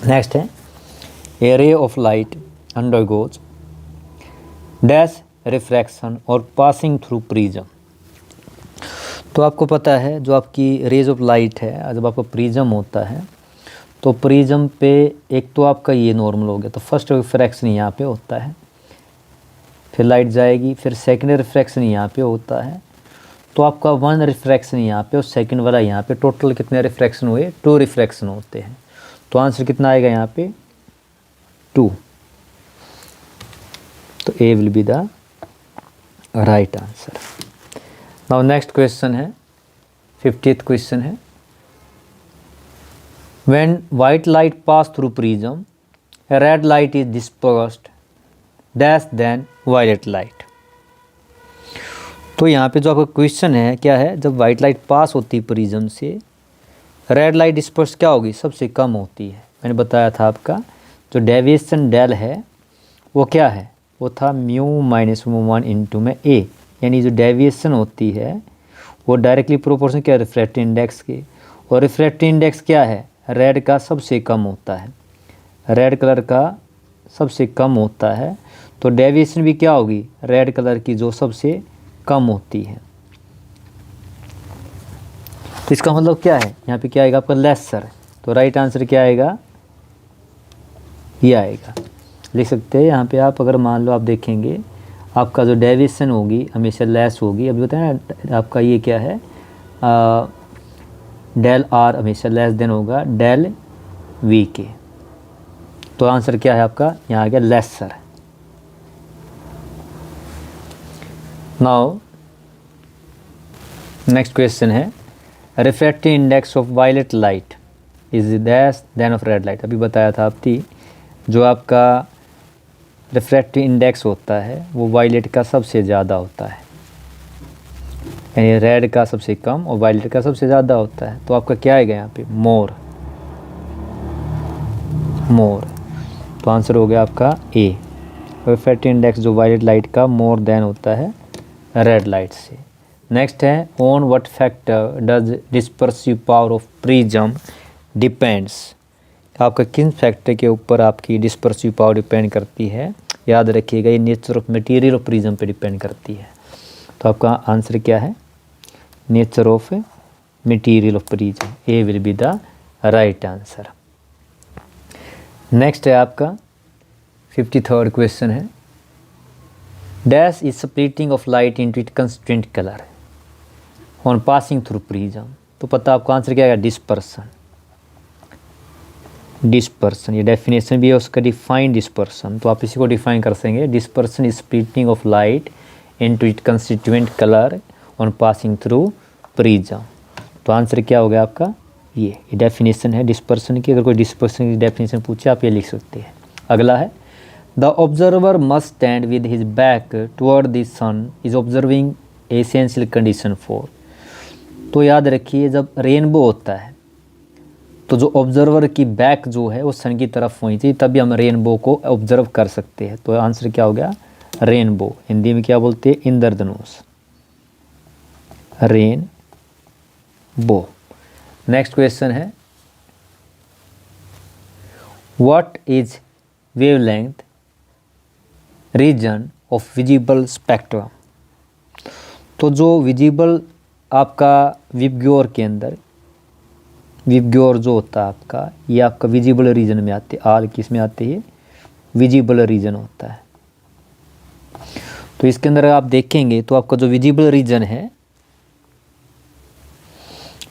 Next है, a ray of light undergoes dash refraction और पासिंग थ्रू प्रिज्म। तो आपको पता है जो आपकी रेज ऑफ लाइट है, जब आपका प्रिज्म होता है तो प्रिज्म पे एक तो आपका ये नॉर्मल हो गया, तो फर्स्ट रिफ्रैक्शन यहाँ पे होता है, फिर लाइट जाएगी, फिर सेकंड रिफ्रैक्शन यहाँ पे होता है, तो आपका वन रिफ्रैक्शन यहाँ पे और सेकंड वाला यहाँ पे, टोटल कितने रिफ्रैक्शन हुए, 2 रिफ्रैक्शन होते हैं। तो आंसर कितना आएगा यहाँ पे 2। तो A will be the right answer. Now next question है, 50th क्वेश्चन है, when white light pass through prism a red light is dispersed dash than violet light। तो यहाँ पे जो आपका क्वेश्चन है क्या है, जब वाइट लाइट पास होती है प्रिज्म से, रेड लाइट डिस्पर्स क्या होगी, सबसे कम होती है। मैंने बताया था आपका जो डेविएशन डेल है वो क्या है, वो था μ-1 इंटू में ए, यानी जो डेविएशन होती है वो डायरेक्टली प्रोपोर्शनल क्या रिफ्रैक्टिव इंडेक्स के, और रिफ्रैक्टिव इंडेक्स क्या है, रेड का सबसे कम होता है, रेड कलर का सबसे कम होता है, तो डेविएशन भी क्या होगी, रेड कलर की जो सबसे कम होती है। तो इसका मतलब क्या है, यहाँ पे क्या आएगा आपका लेसर। तो राइट आंसर क्या आएगा, ये आएगा। लिख सकते हैं यहाँ पे आप, अगर मान लो आप देखेंगे आपका जो डेविएशन होगी हमेशा लेस होगी। अभी बताया ना आपका ये क्या है, डेल आर हमेशा लेस देन होगा डेल वी के। तो आंसर क्या है आपका, यहाँ आ गया लेसर। नाउ नेक्स्ट क्वेश्चन है, refractive index of violet light is dash than of red light. अभी बताया था आपकी जो आपका रिफ्रैक्टिव इंडेक्स होता है वो वायलेट का सबसे ज़्यादा होता है, यानी रेड का सबसे कम और वायलेट का सबसे ज़्यादा होता है। तो आपका क्या आएगा यहाँ पे, मोर। तो आंसर हो गया आपका ए, रिफ्रैक्टिव इंडेक्स जो वायलेट लाइट का मोर देन होता है रेड लाइट से। नेक्स्ट है, on what factor does dispersive power of prism depends. आपका किन फैक्टर के ऊपर आपकी डिस्पर्सिव पावर डिपेंड करती है, याद रखिएगा ये nature of material of prism पे डिपेंड करती है। तो आपका आंसर क्या है, nature of material of prism, A will be the right answer. Next है आपका 53rd क्वेश्चन है, dash is splitting of light into it constant colour on passing through prism. तो पता आपका आंसर क्या है, डिस्पर्सन। ये डेफिनेशन भी है उसका, डिफाइन डिस्पर्सन। तो आप इसी को डिफाइन कर सकेंगे, dispersion is splitting of light into it constituent colour on passing through prism. तो आंसर क्या हो गया आपका, ये डेफिनेशन है डिस्पर्सन की। अगर कोई डिस्पर्सन की डेफिनेशन पूछे आप ये लिख सकते हैं। अगला है, the observer must stand with his back toward the sun is observing essential condition for. तो याद रखिए जब रेनबो होता है तो जो ऑब्जर्वर की बैक जो है वो सन की तरफ होनी चाहिए, तभी हम रेनबो को ऑब्जर्व कर सकते हैं। तो आंसर क्या हो गया, रेनबो। हिंदी में क्या बोलते हैं, इंद्रधनुष, रेनबो। नेक्स्ट क्वेश्चन है, what is wavelength region of visible spectrum. तो जो विजिबल आपका विबग्योर के अंदर, विबग्योर जो होता है आपका, ये आपका विजिबल रीजन में आते हैं। आल किस में आते हैं, विजिबल रीजन होता है। तो इसके अंदर आप देखेंगे तो आपका जो विजिबल रीजन है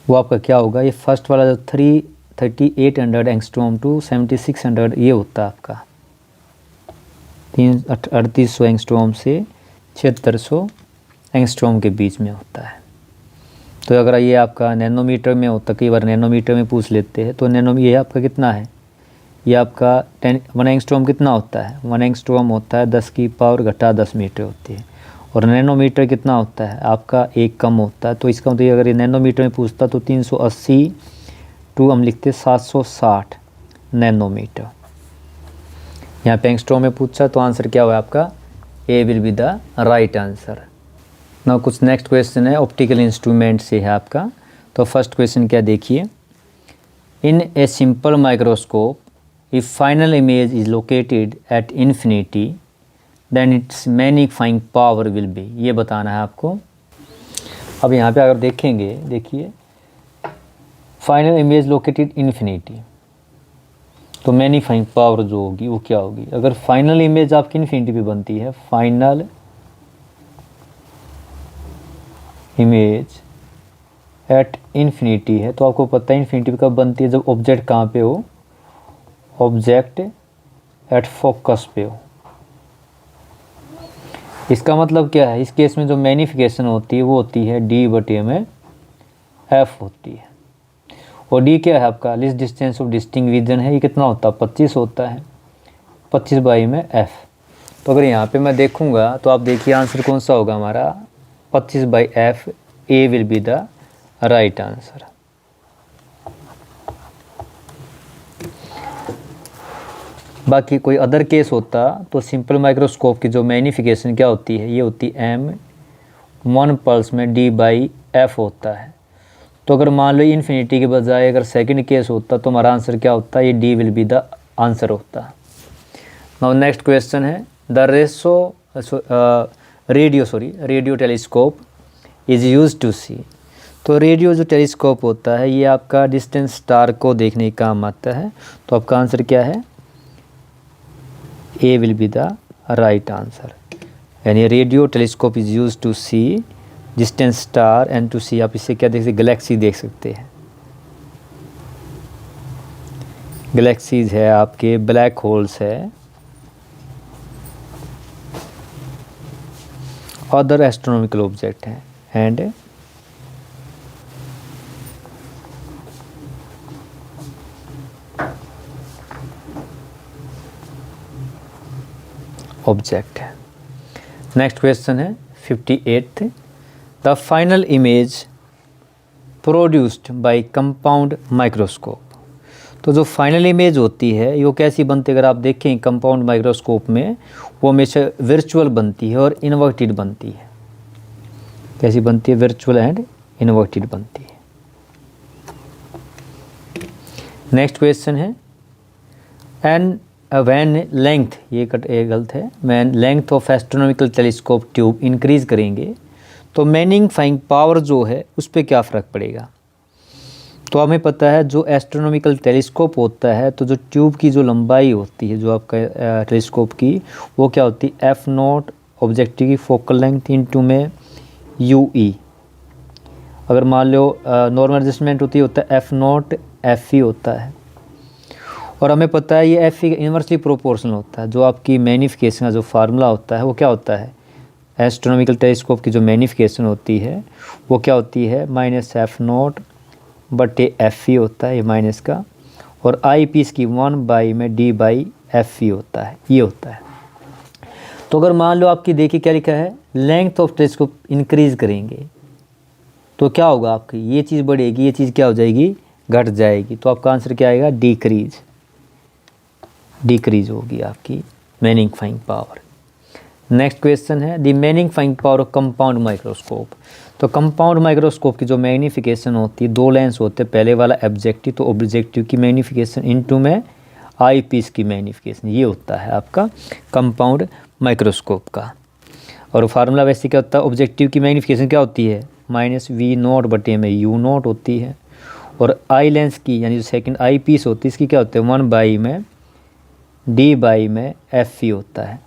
वो आपका क्या होगा, ये फर्स्ट वाला जो 3800 एंगस्ट्रॉम टू 7600 ये होता है आपका 3800 एंगस्ट्रॉम से 7600 एंगस्ट्रॉम के बीच में होता है। तो अगर ये आपका नैनोमीटर में होता, कई बार नैनोमीटर में पूछ लेते हैं, तो ये आपका कितना है, ये आपका 1 एंगस्ट्रॉम कितना होता है, 1 एंगस्ट्रॉम होता है 10⁻10 मीटर होती है। और नैनोमीटर कितना होता है आपका 1 कम होता है। तो इसका मतलब अगर ये नैनोमीटर में पूछता तो 380 टू हम लिखते 760 नैनोमीटर। यहाँ पे एंगस्ट्रॉम में पूछा तो आंसर क्या हुआ आपका, A will be the right answer. ना कुछ नेक्स्ट क्वेश्चन है ऑप्टिकल इंस्ट्रूमेंट से है आपका। तो फर्स्ट क्वेश्चन क्या देखिए, in a simple microscope if final image is located at infinity then its magnifying power will be, ये बताना है आपको। अब यहाँ पे अगर देखेंगे, देखिए फाइनल इमेज लोकेटेड इन्फिनिटी, तो मैग्नीफाइंग पावर जो होगी वो क्या होगी। अगर फाइनल इमेज आपकी इन्फिनिटी पे बनती है, फाइनल इमेज एट इन्फिनिटी है, तो आपको पता है इन्फिनिटी कब बनती है, जब ऑब्जेक्ट कहाँ पे हो, ऑब्जेक्ट एट फोकस पे हो। इसका मतलब क्या है, इस केस में जो मैग्नीफिकेशन होती है वो होती है डी बटे में एफ होती है। और डी क्या है आपका, least distance of distinct region है, ये कितना होता है 25 होता है, 25 बाई में एफ। तो अगर यहाँ पे मैं देखूँगा तो आप देखिए आंसर कौन सा होगा हमारा, 25 by F, A will be the right answer. बाकी कोई अदर केस होता तो सिंपल माइक्रोस्कोप की जो मैग्नीफिकेशन क्या होती है, ये होती एम 1 पल्स में डी बाई एफ होता है। तो अगर मान लो इन्फिनिटी के बजाय अगर सेकंड केस होता तो हमारा आंसर क्या होता, ये D will be the answer होता। नाउ नेक्स्ट क्वेश्चन है, the radio telescope is use to see. तो रेडियो जो टेलीस्कोप होता है ये आपका डिस्टेंस स्टार को देखने का काम आता है। तो आपका आंसर क्या है, A will be the right answer. यानी radio telescope is use to see distance star and to see, आप इससे क्या देख सकते, गैलेक्सी देख सकते हैं। गैलेक्सीज है आपके, ब्लैक होल्स है, अदर एस्ट्रोनॉमिकल ऑब्जेक्ट हैं एंड ऑब्जेक्ट है। नेक्स्ट क्वेश्चन है 58th, the final image produced by compound microscope. तो जो फाइनल इमेज होती है वो कैसी बनती है, अगर आप देखें कंपाउंड माइक्रोस्कोप में वो हमेशा वर्चुअल बनती है और इन्वर्टेड बनती है। कैसी बनती है, वर्चुअल एंड इन्वर्टेड बनती है। नेक्स्ट क्वेश्चन है, एंड वैन लेंथ, ये गलत है, when length of astronomical telescope tube increase करेंगे तो मैग्नीफाइंग पावर जो है उस पर क्या फ़र्क पड़ेगा। तो हमें पता है जो एस्ट्रोनॉमिकल टेलीस्कोप होता है तो जो ट्यूब की जो लंबाई होती है जो आपका टेलीस्कोप की, वो क्या होती है, एफ नॉट ऑब्जेक्टिव की फोकल लेंथ इंटू में यू ई। अगर मान लो नॉर्मल एडजस्टमेंट होता है एफ नॉट एफ ई होता है। और हमें पता है ये एफ ई इन्वर्सली प्रोपोर्शनल होता है। जो आपकी मैग्नीफिकेशन का जो फार्मूला होता है वो क्या होता है, एस्ट्रोनॉमिकल टेलीस्कोप की जो मैग्नीफिकेशन होती है वो क्या होती है, माइनस एफ नॉट बटे एफ ई होता है, ये माइनस का, और आई पीस की 1 बाई में डी बाई एफ ई होता है, ये होता है। तो अगर मान लो आपकी देखिए क्या लिखा है, लेंथ ऑफ टेलीस्कोप इंक्रीज करेंगे तो क्या होगा, आपकी ये चीज़ बढ़ेगी, ये चीज़ क्या हो जाएगी, घट जाएगी। तो आपका आंसर क्या आएगा, डिक्रीज होगी आपकी मैग्नीफाइंग पावर। नेक्स्ट क्वेश्चन है, the magnifying power of compound microscope. तो कंपाउंड माइक्रोस्कोप की जो मैग्नीफिकेशन होती है, दो लेंस होते हैं, पहले वाला ऑब्जेक्टिव, तो ऑब्जेक्टिव की मैग्नीफिकेशन इनटू में आई पीस की मैग्नीफिकेशन, ये होता है आपका कंपाउंड माइक्रोस्कोप का। और फार्मूला वैसे क्या होता है, ऑब्जेक्टिव की मैग्नीफिकेशन क्या होती है, माइनस वी नॉट बटे में यू नॉट होती है। और आई लेंस की यानी जो सेकंड आई पीस होती है इसकी क्या होता है, 1 बाई में डी बाई में एफ ई होता है।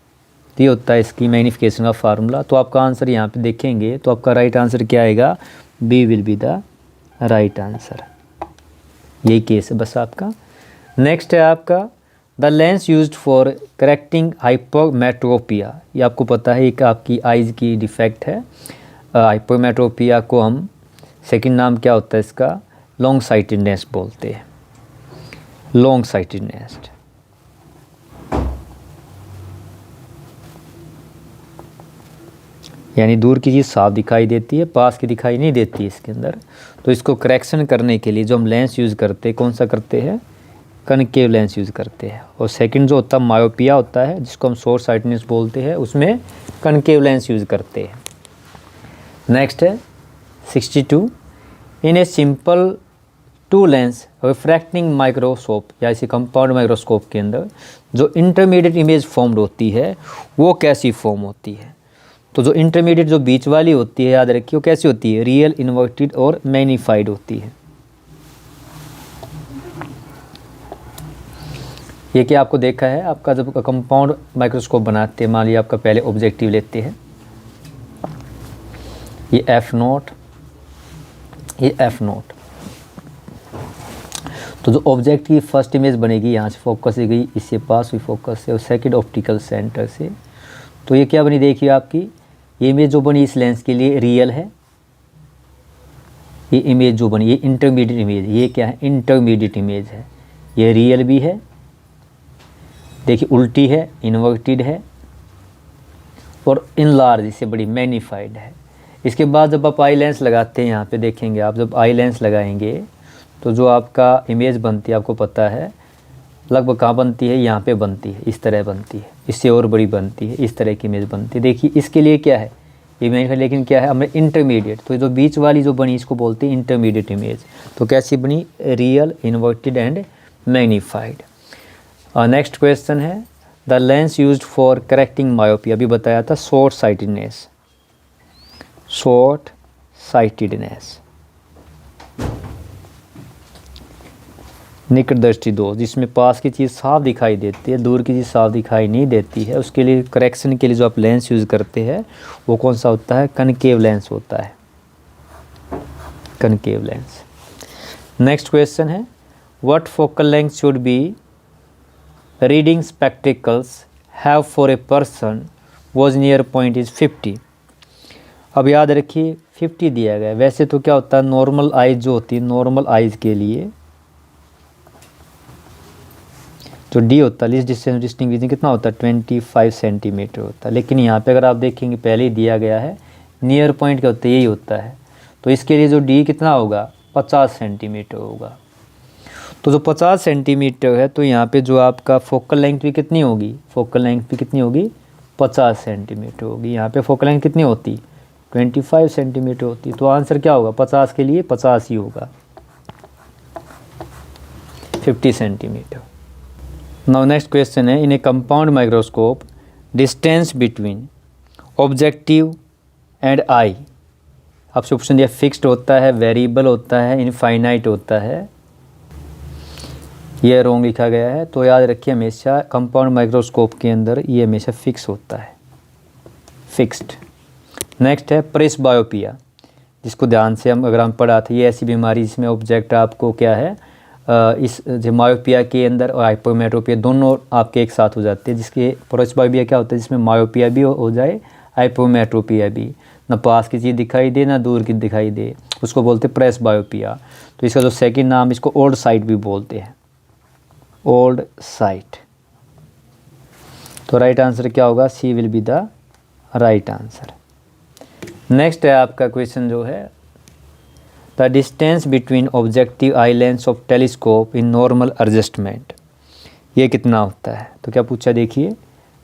तो ये होता है इसकी मैग्नीफिकेशन का फार्मूला। तो आपका आंसर यहाँ पे देखेंगे तो आपका राइट आंसर क्या आएगा, B will be the right answer. यही केस है बस आपका। नेक्स्ट है आपका, the lens used for correcting hypermetropia. ये आपको पता है एक आपकी आइज़ की डिफेक्ट है। हाइपोमेट्रोपिया को हम सेकंड नाम क्या होता है इसका, लॉन्ग साइटेडनेस बोलते हैं, लॉन्ग साइटेडनेस। यानी दूर की चीज़ साफ दिखाई देती है, पास की दिखाई नहीं देती इसके अंदर। तो इसको करेक्शन करने के लिए जो हम लेंस यूज़ करते हैं, कौन सा करते हैं, कनकेव लेंस यूज़ करते हैं। और सेकंड जो होता है मायोपिया होता है, जिसको हम शॉर्ट साइटनेस बोलते हैं, उसमें कनकेव लेंस यूज़ करते हैं। नेक्स्ट है 62, in a simple two lens refracting microscope या इसी कंपाउंड माइक्रोस्कोप के अंदर जो इंटरमीडिएट इमेज फॉर्म्ड होती है वो कैसी फॉर्म होती है। तो जो इंटरमीडिएट जो बीच वाली होती है, याद रखिए, वो कैसी होती है, रियल, इन्वर्टेड और मैग्नीफाइड होती है। ये क्या आपको देखा है, आपका जब कंपाउंड माइक्रोस्कोप बनाते हैं, मान लिया आपका पहले ऑब्जेक्टिव लेते हैं, ये F0, ये F0। तो जो ऑब्जेक्ट की फर्स्ट इमेज बनेगी यहाँ से फोकस से गई, इससे पास हुई फोकस से, और सेकंड ऑप्टिकल सेंटर से। तो ये क्या बनी, देखिए आपकी ये इमेज जो बनी इस लेंस के लिए रियल है। ये इमेज जो बनी, ये इंटरमीडिएट इमेज, ये क्या है, इंटरमीडिएट इमेज है। ये रियल भी है, देखिए उल्टी है, इन्वर्टेड है, और इनलार्ज, इससे बड़ी मैग्नीफाइड है। इसके बाद जब आप आई लेंस लगाते हैं, यहाँ पे देखेंगे आप, जब आई लेंस लगाएंगे तो जो आपका इमेज बनती है, आपको पता है लगभग कहाँ बनती है, यहाँ पे बनती है, इस तरह बनती है, इससे और बड़ी बनती है, इस तरह की इमेज बनती है। देखिए इसके लिए क्या है इमेज है, लेकिन क्या है हमें इंटरमीडिएट। तो जो बीच वाली जो बनी इसको बोलते हैं इंटरमीडिएट इमेज। तो कैसी बनी, real, inverted and magnified. Next question है, the lens used for correcting myopia, अभी बताया था शॉर्ट साइटेडनेस, शॉर्ट साइटेडनेस, निकट दृष्टि दोष, जिसमें पास की चीज़ साफ दिखाई देती है, दूर की चीज़ साफ दिखाई नहीं देती है, उसके लिए करेक्शन के लिए जो आप लेंस यूज़ करते हैं वो कौन सा होता है, कनकेव लेंस होता है, कनकेव लेंस। नेक्स्ट क्वेश्चन है, what focal length should be reading spectacles have for a person was near point is 50। अब याद रखिए 50 दिया गया है। वैसे तो क्या होता है, नॉर्मल आइज जो होती है, नॉर्मल आइज के लिए जो डी होता है, लीस्ट डिस्टेंस डिस्टिंग्विशिंग, कितना होता है, 25 सेंटीमीटर होता है। लेकिन यहाँ पे अगर आप देखेंगे पहले ही दिया गया है, नियर पॉइंट क्या होता है, यही होता है। तो इसके लिए जो डी कितना होगा, 50 सेंटीमीटर होगा। तो जो 50 सेंटीमीटर है, तो यहाँ पे जो आपका फोकल लेंथ भी कितनी होगी, फोकल लेंथ भी कितनी होगी, 50 सेंटीमीटर होगी। यहाँ पे फोकल लेंथ कितनी होती, 25 सेंटीमीटर होती। तो आंसर क्या होगा, 50 के लिए 50 ही होगा, 50 सेंटीमीटर। नाउ नेक्स्ट क्वेश्चन है, in a compound microscope distance between objective and eye, आपसे ऑप्शन दिया फिक्स्ड होता है, वेरिएबल होता है, इनफाइनाइट होता है। ये रॉन्ग लिखा गया है। तो याद रखिए हमेशा कंपाउंड माइक्रोस्कोप के अंदर ये हमेशा फिक्स होता है, फिक्स्ड। नेक्स्ट है प्रेस बायोपिया, जिसको ध्यान से अगर हम पढ़ा था, ये ऐसी बीमारी जिसमें ऑब्जेक्ट आपको क्या है, इस जो मायोपिया के अंदर और हाइपोमेट्रोपिया दोनों आपके एक साथ हो जाते हैं। जिसके प्रेस बायोपिया क्या होता है, जिसमें मायोपिया भी हो जाए, हाइपोमेट्रोपिया भी, ना पास की चीज़ दिखाई दे ना दूर की दिखाई दे, उसको बोलते हैं प्रेस बायोपिया। तो इसका जो सेकंड नाम, इसको ओल्ड साइट भी बोलते हैं, ओल्ड साइट। तो राइट आंसर क्या होगा, C will be the right answer. Next है आपका क्वेश्चन जो है, the distance between objective eye lens of telescope in normal adjustment, ये कितना होता है। तो क्या पूछा, देखिए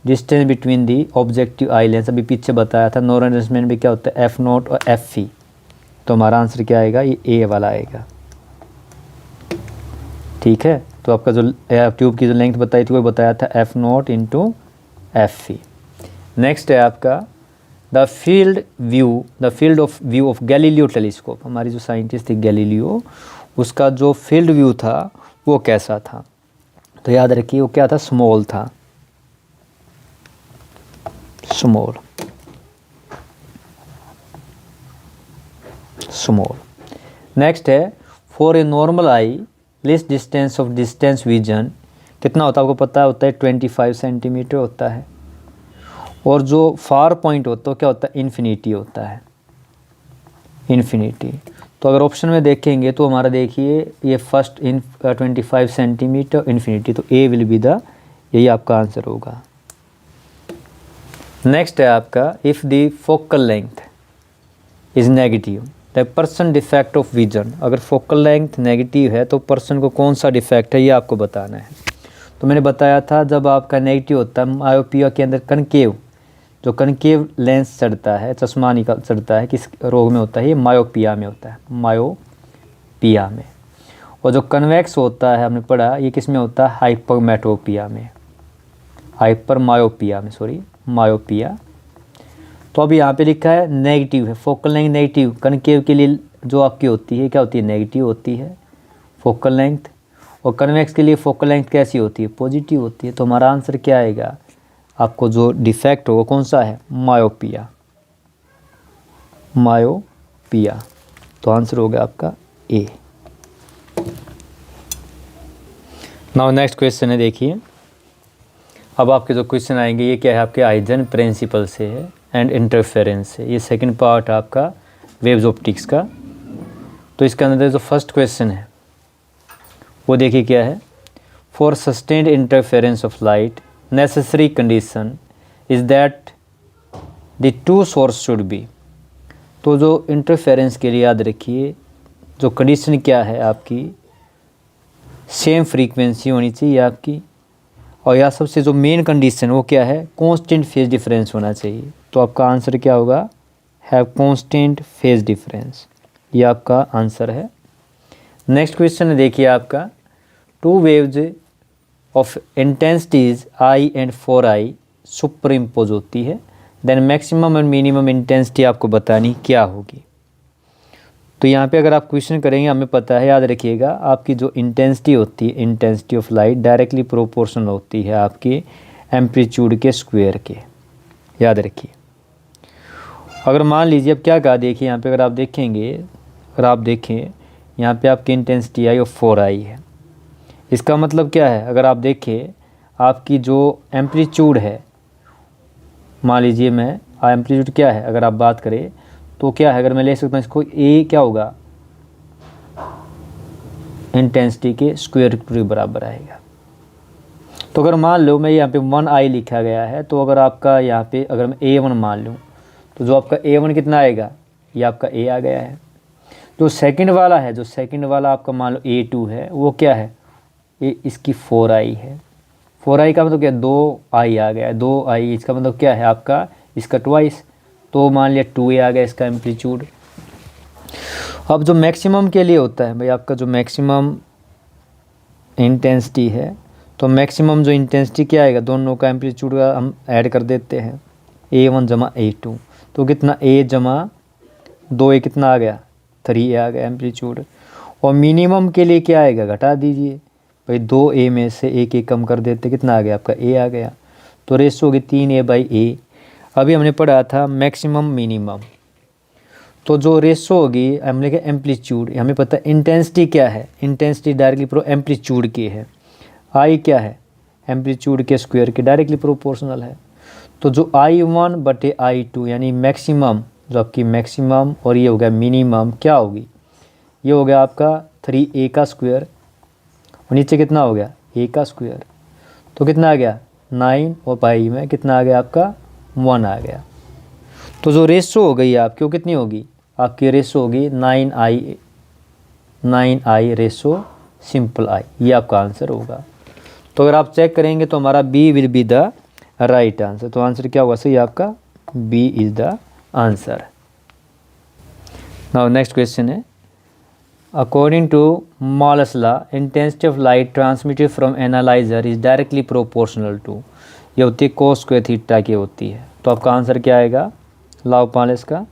distance between the objective eye lens, अभी पीछे बताया था नॉर्मल एडजस्टमेंट में क्या होता है, F0 और F। तो हमारा आंसर क्या आएगा, ये ए वाला आएगा, ठीक है। तो आपका जो ट्यूब की जो लेंथ बताई थी वो बताया था F0 इंटू F। नेक्स्ट है आपका the field of view of Galileo telescope, हमारी जो साइंटिस्ट थी गैलीलियो, उसका जो फील्ड व्यू था वो कैसा था। तो याद रखिए वो क्या था, स्मॉल था, स्मॉल, स्मॉल। नेक्स्ट है for a normal I list distance of distance vision कितना होता है, आपको पता होता है 25 सेंटीमीटर होता है। और जो फार पॉइंट होता है क्या होता है, इन्फिनिटी होता है, इन्फिनिटी। तो अगर ऑप्शन में देखेंगे तो हमारा देखिए ये फर्स्ट 25 सेंटीमीटर इन्फिनिटी, तो ए विल बी द, यही आपका आंसर होगा। नेक्स्ट है आपका, if the focal length is negative the person defect of vision. अगर फोकल लेंथ नेगेटिव है तो पर्सन को कौन सा डिफेक्ट है ये आपको बताना है। तो मैंने बताया था जब आपका नेगेटिव होता है मायोपिया के अंदर कनकेव, जो कनकेव लेंस चढ़ता है, चश्मा निकल चढ़ता है, किस रोग में होता है, ये मायोपिया में होता है, मायोपिया में। और जो कन्वेक्स होता है हमने पढ़ा, ये किस में होता है, हाइपरमेट्रोपिया में, हाइपर मायोपिया में, सॉरी मायोपिया। तो अब यहाँ पे लिखा है नेगेटिव है, फोकल लेंथ नेगेटिव, कनकेव के लिए जो आपकी होती है क्या होती है, नेगेटिव होती है फोकल लेंथ, और कन्वेक्स के लिए फोकल लेंथ कैसी होती है, पॉजिटिव होती है। तो हमारा आंसर क्या आएगा, आपको जो डिफेक्ट होगा कौन सा है, मायोपिया, मायोपिया। तो आंसर हो गया आपका ए। नाउ नेक्स्ट क्वेश्चन है, देखिए अब आपके जो क्वेश्चन आएंगे ये क्या है, आपके आइजन प्रिंसिपल से है एंड इंटरफेरेंस से। ये सेकंड पार्ट आपका वेव्स ऑप्टिक्स का। तो इसके अंदर जो फर्स्ट क्वेश्चन है वो देखिए क्या है, for sustained interference of light necessary condition is that the two source should be. तो जो इंटरफेरेंस के लिए याद रखिए जो कंडीशन क्या है आपकी, सेम फ्रीक्वेंसी होनी चाहिए आपकी, और या सबसे जो मेन कंडीशन वो क्या है, कांस्टेंट फेज डिफरेंस होना चाहिए। तो आपका आंसर क्या होगा, हैव कांस्टेंट फेज डिफरेंस, ये आपका आंसर है। नेक्स्ट क्वेश्चन है देखिए आपका, two waves of intensities I and 4i super impose होती है, देन मैक्सिमम और मिनिमम इंटेंसिटी आपको बतानी क्या होगी। तो यहाँ पे अगर आप क्वेश्चन करेंगे, हमें पता है, याद रखिएगा आपकी जो इंटेंसिटी होती है, intensity of light directly proportional होती है आपके एम्पलीट्यूड के स्क्वायर के, याद रखिए। अगर मान लीजिए, अब क्या कहा, देखिए यहाँ पे अगर आप देखेंगे, अगर आप देखें यहाँ पे आपकी इंटेंसिटी आई और 4i है, इसका मतलब क्या है, अगर आप देखें आपकी जो एम्पलीट्यूड है, मान लीजिए मैं एम्पलीट्यूड क्या है, अगर आप बात करें तो क्या है, अगर मैं ले सकता हूँ इसको, ए क्या होगा, इंटेंसिटी के स्क्वायर रूट के बराबर आएगा। तो अगर मान लो मैं यहाँ पे 1i लिखा गया है, तो अगर आपका यहाँ पे अगर मैं a1 मान लूँ तो जो आपका a1 कितना आएगा, ये आपका a आ गया है। जो सेकंड वाला है, जो सेकंड वाला आपका मान लो a2 है, वो क्या है, ये इसकी 4i है। 4i का मतलब क्या, 2i आ गया है, 2i, इसका मतलब क्या है आपका, इसका ट्वाइस, तो मान लिया 2a आ गया इसका एम्पलीट्यूड। अब जो मैक्सिमम के लिए होता है भाई, आपका जो मैक्सिमम इंटेंसिटी है, तो मैक्सिमम जो इंटेंसिटी क्या आएगा, दोनों का एम्पलीट्यूड का हम ऐड कर देते हैं, a1 जमा a2, तो कितना a जमा 2a कितना आ गया, 3a आ गया एम्पलीट्यूड। और मिनिमम के लिए क्या आएगा, घटा दीजिए भाई, 2a में से एक कम कर देते, कितना आ गया आपका a आ गया, तो रेशो होगी 3a/a। अभी हमने पढ़ा था मैक्सिमम मिनिमम, तो जो रेशो होगी हमने कहा एम्पलीट्यूड, हमें पता है इंटेंसिटी क्या है, इंटेंसिटी डायरेक्टली प्रो एम्पलीट्यूड की है, आई क्या है, एम्पलीट्यूड के स्क्वायर के डायरेक्टली प्रोपोर्शनल है। तो जो I1/I2 यानी मैक्सिमम, जो आपकी मैक्सिमम और ये हो गया मिनिमम, क्या होगी, ये हो गया आपका 3a का स्क्वायर, और नीचे कितना हो गया, a का स्क्वायर, तो कितना आ गया 9, और पाई में कितना आ गया आपका 1 आ गया। तो जो रेशो हो गई आपकी वो कितनी होगी, आपकी रेशो होगी 9i रेशो सिंपल i, ये आपका आंसर होगा। तो अगर आप चेक करेंगे तो हमारा B will be the right answer. तो आंसर क्या होगा, सही आपका B is the answer. Now next question है, according to Malus law intensity of light transmitted from analyser is directly proportional to, ये होती है कोस स्क्वायर थीटा की होती है। तो आपका आंसर क्या आएगा, लॉ ऑफ मॉलस का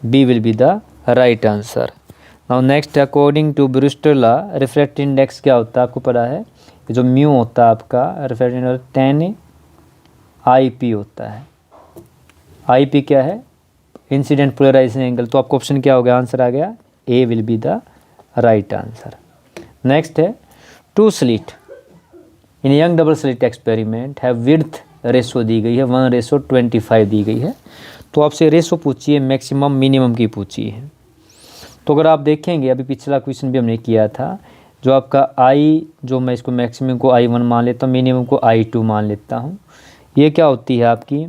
B will be the right answer. Now next, according to Brewster law refractive index क्या होता है, आपको पता है, जो म्यू होता है आपका रिफ्रैक्टिव इंडेक्स 10 IP होता है। IP क्या है, इंसिडेंट पोलराइजेशन एंगल। तो आपका ऑप्शन क्या हो गया, आंसर आ गया A will be the right answer. Next है, two slit in Young double slit experiment है, विड्थ रेशो दी गई है 1:25 दी गई है। तो आपसे रेशो पूछी है, मैक्सिमम मिनिमम की पूछी है। तो अगर आप देखेंगे, अभी पिछला क्वेश्चन भी हमने किया था, जो आपका I, जो मैं इसको मैक्सिमम को I1 मान लेता हूँ, मिनिमम को I2 मान लेता हूँ, ये क्या होती है आपकी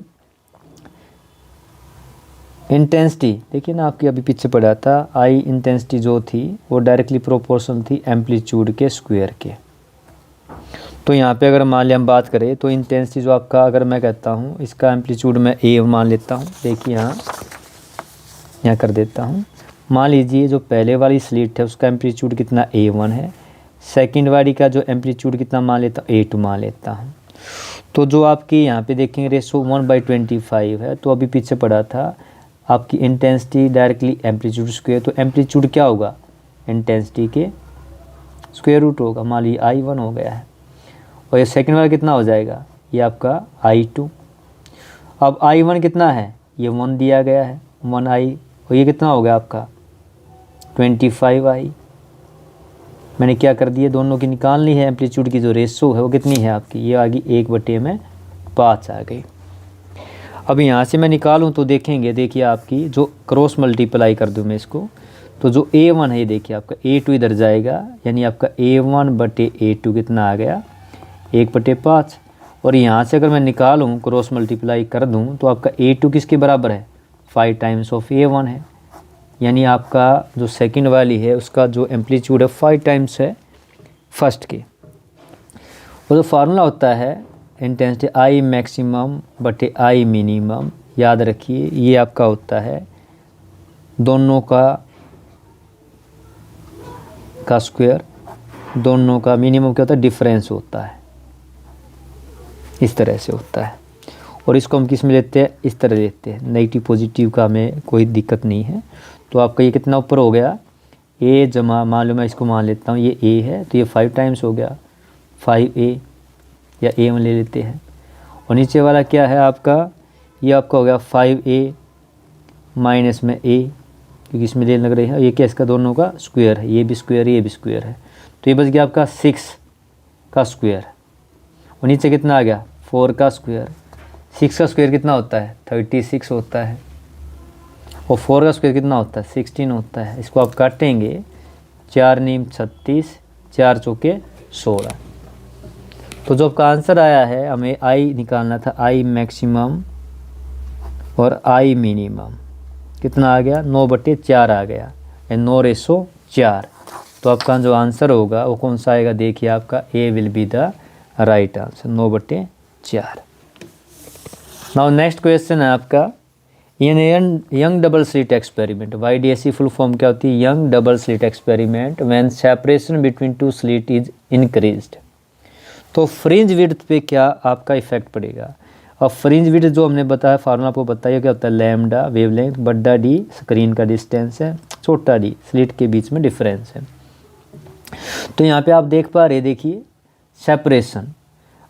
इंटेंसिटी देखिए ना, आपकी अभी पीछे पड़ा था, आई इंटेंसिटी जो थी वो डायरेक्टली प्रोपोर्शनल थी एम्पलीट्यूड के स्क्वायर के। तो यहाँ पे अगर मान लिया हम बात करें तो इंटेंसिटी जो आपका, अगर मैं कहता हूँ इसका एम्पलीट्यूड मैं ए मान लेता हूँ। देखिए यहाँ कर देता हूँ। मान लीजिए जो पहले वाली स्लिट है उसका एम्पलीट्यूड कितना A1 है, सेकंड वाली का जो एम्पलीट्यूड कितना मान लेता हूँ A2 मान लेता हूँ। तो जो आपकी यहाँ पे देखेंगे रेशो 1/25 है। तो अभी पीछे पड़ा था आपकी इंटेंसिटी डायरेक्टली एम्पलीट्यूड स्क्वायर, तो एम्पलीट्यूड क्या होगा, इंटेंसिटी के स्क्वायर रूट होगा। मान लीजिए I1 हो गया है, और ये सेकंड वाला कितना हो जाएगा, ये आपका I2। अब I1 कितना है, ये 1 दिया गया है, 1I, और ये कितना हो गया आपका 25I। मैंने क्या कर दिया, दोनों की निकालनी है, एम्पलीट्यूड की जो रेशो है वो कितनी है आपकी, ये आ गई 1/5 आ गई। अब यहाँ से मैं निकालूँ तो देखेंगे, देखिए आपकी जो क्रॉस मल्टीप्लाई कर दूँ मैं इसको, तो जो A1 है ये देखिए आपका A2 इधर जाएगा, यानी आपका A1/A2 कितना आ गया 1/5। और यहाँ से अगर मैं निकालूँ क्रॉस मल्टीप्लाई कर दूँ तो आपका A2 किसके बराबर है, 5 टाइम्स ऑफ A1 है। यानी आपका जो सेकंड वाली है उसका जो एम्पलीट्यूड है 5 टाइम्स है फर्स्ट के। वो जो फार्मूला होता है इंटेंसिटी I मैक्सिमम बटे I मिनिमम, याद रखिए ये आपका होता है दोनों का स्क्वायर, दोनों का मिनिमम क्या होता है, डिफरेंस होता है, इस तरह से होता है। और इसको हम किस में लेते हैं, इस तरह लेते हैं, नेगेटिव पॉजिटिव का में कोई दिक्कत नहीं है। तो आपका ये कितना ऊपर हो गया, A जमा, मान लो मैं इसको मान लेता हूँ ये A है, तो ये 5 टाइम्स हो गया 5A, या A1 ले लेते हैं। और नीचे वाला क्या है आपका, ये आपका हो गया 5A माइनस में A, क्योंकि इसमें ले लग रही है, ये क्या इसका दोनों का स्क्वायर है, ये भी स्क्वायर है ये भी स्क्वायर है, तो ये बच गया आपका 6 का स्क्वायर। और नीचे कितना आ गया 4 का स्क्वायर। 6 का स्क्वायर कितना होता है 36 होता है, और 4 का स्क्वायर कितना होता है 16 होता है। इसको आप काटेंगे, 4 नीम 36, 4 चौके 16। तो जो आपका आंसर आया है, हमें I निकालना था, I मैक्सिमम और I मिनिमम कितना आ गया 9/4 आ गया, 9:4। तो आपका जो आंसर होगा वो कौन सा आएगा, देखिए आपका A will be the right answer, 9/4। Now next question है आपका, young double slit experiment, YDSE full form क्या होती है, young double slit experiment, when separation between 2 slit is increased. तो फ्रिंज विड्थ पे क्या आपका इफेक्ट पड़ेगा। अब फ्रिंज विड्थ जो हमने बताया, फार्मूला आपको बताइए क्या होता है, लैम्डा वेवलेंथ, बड़ा D स्क्रीन का डिस्टेंस है, छोटा d स्लिट के बीच में डिफरेंस है। तो यहाँ पे आप देख पा रहे, देखिए सेपरेशन,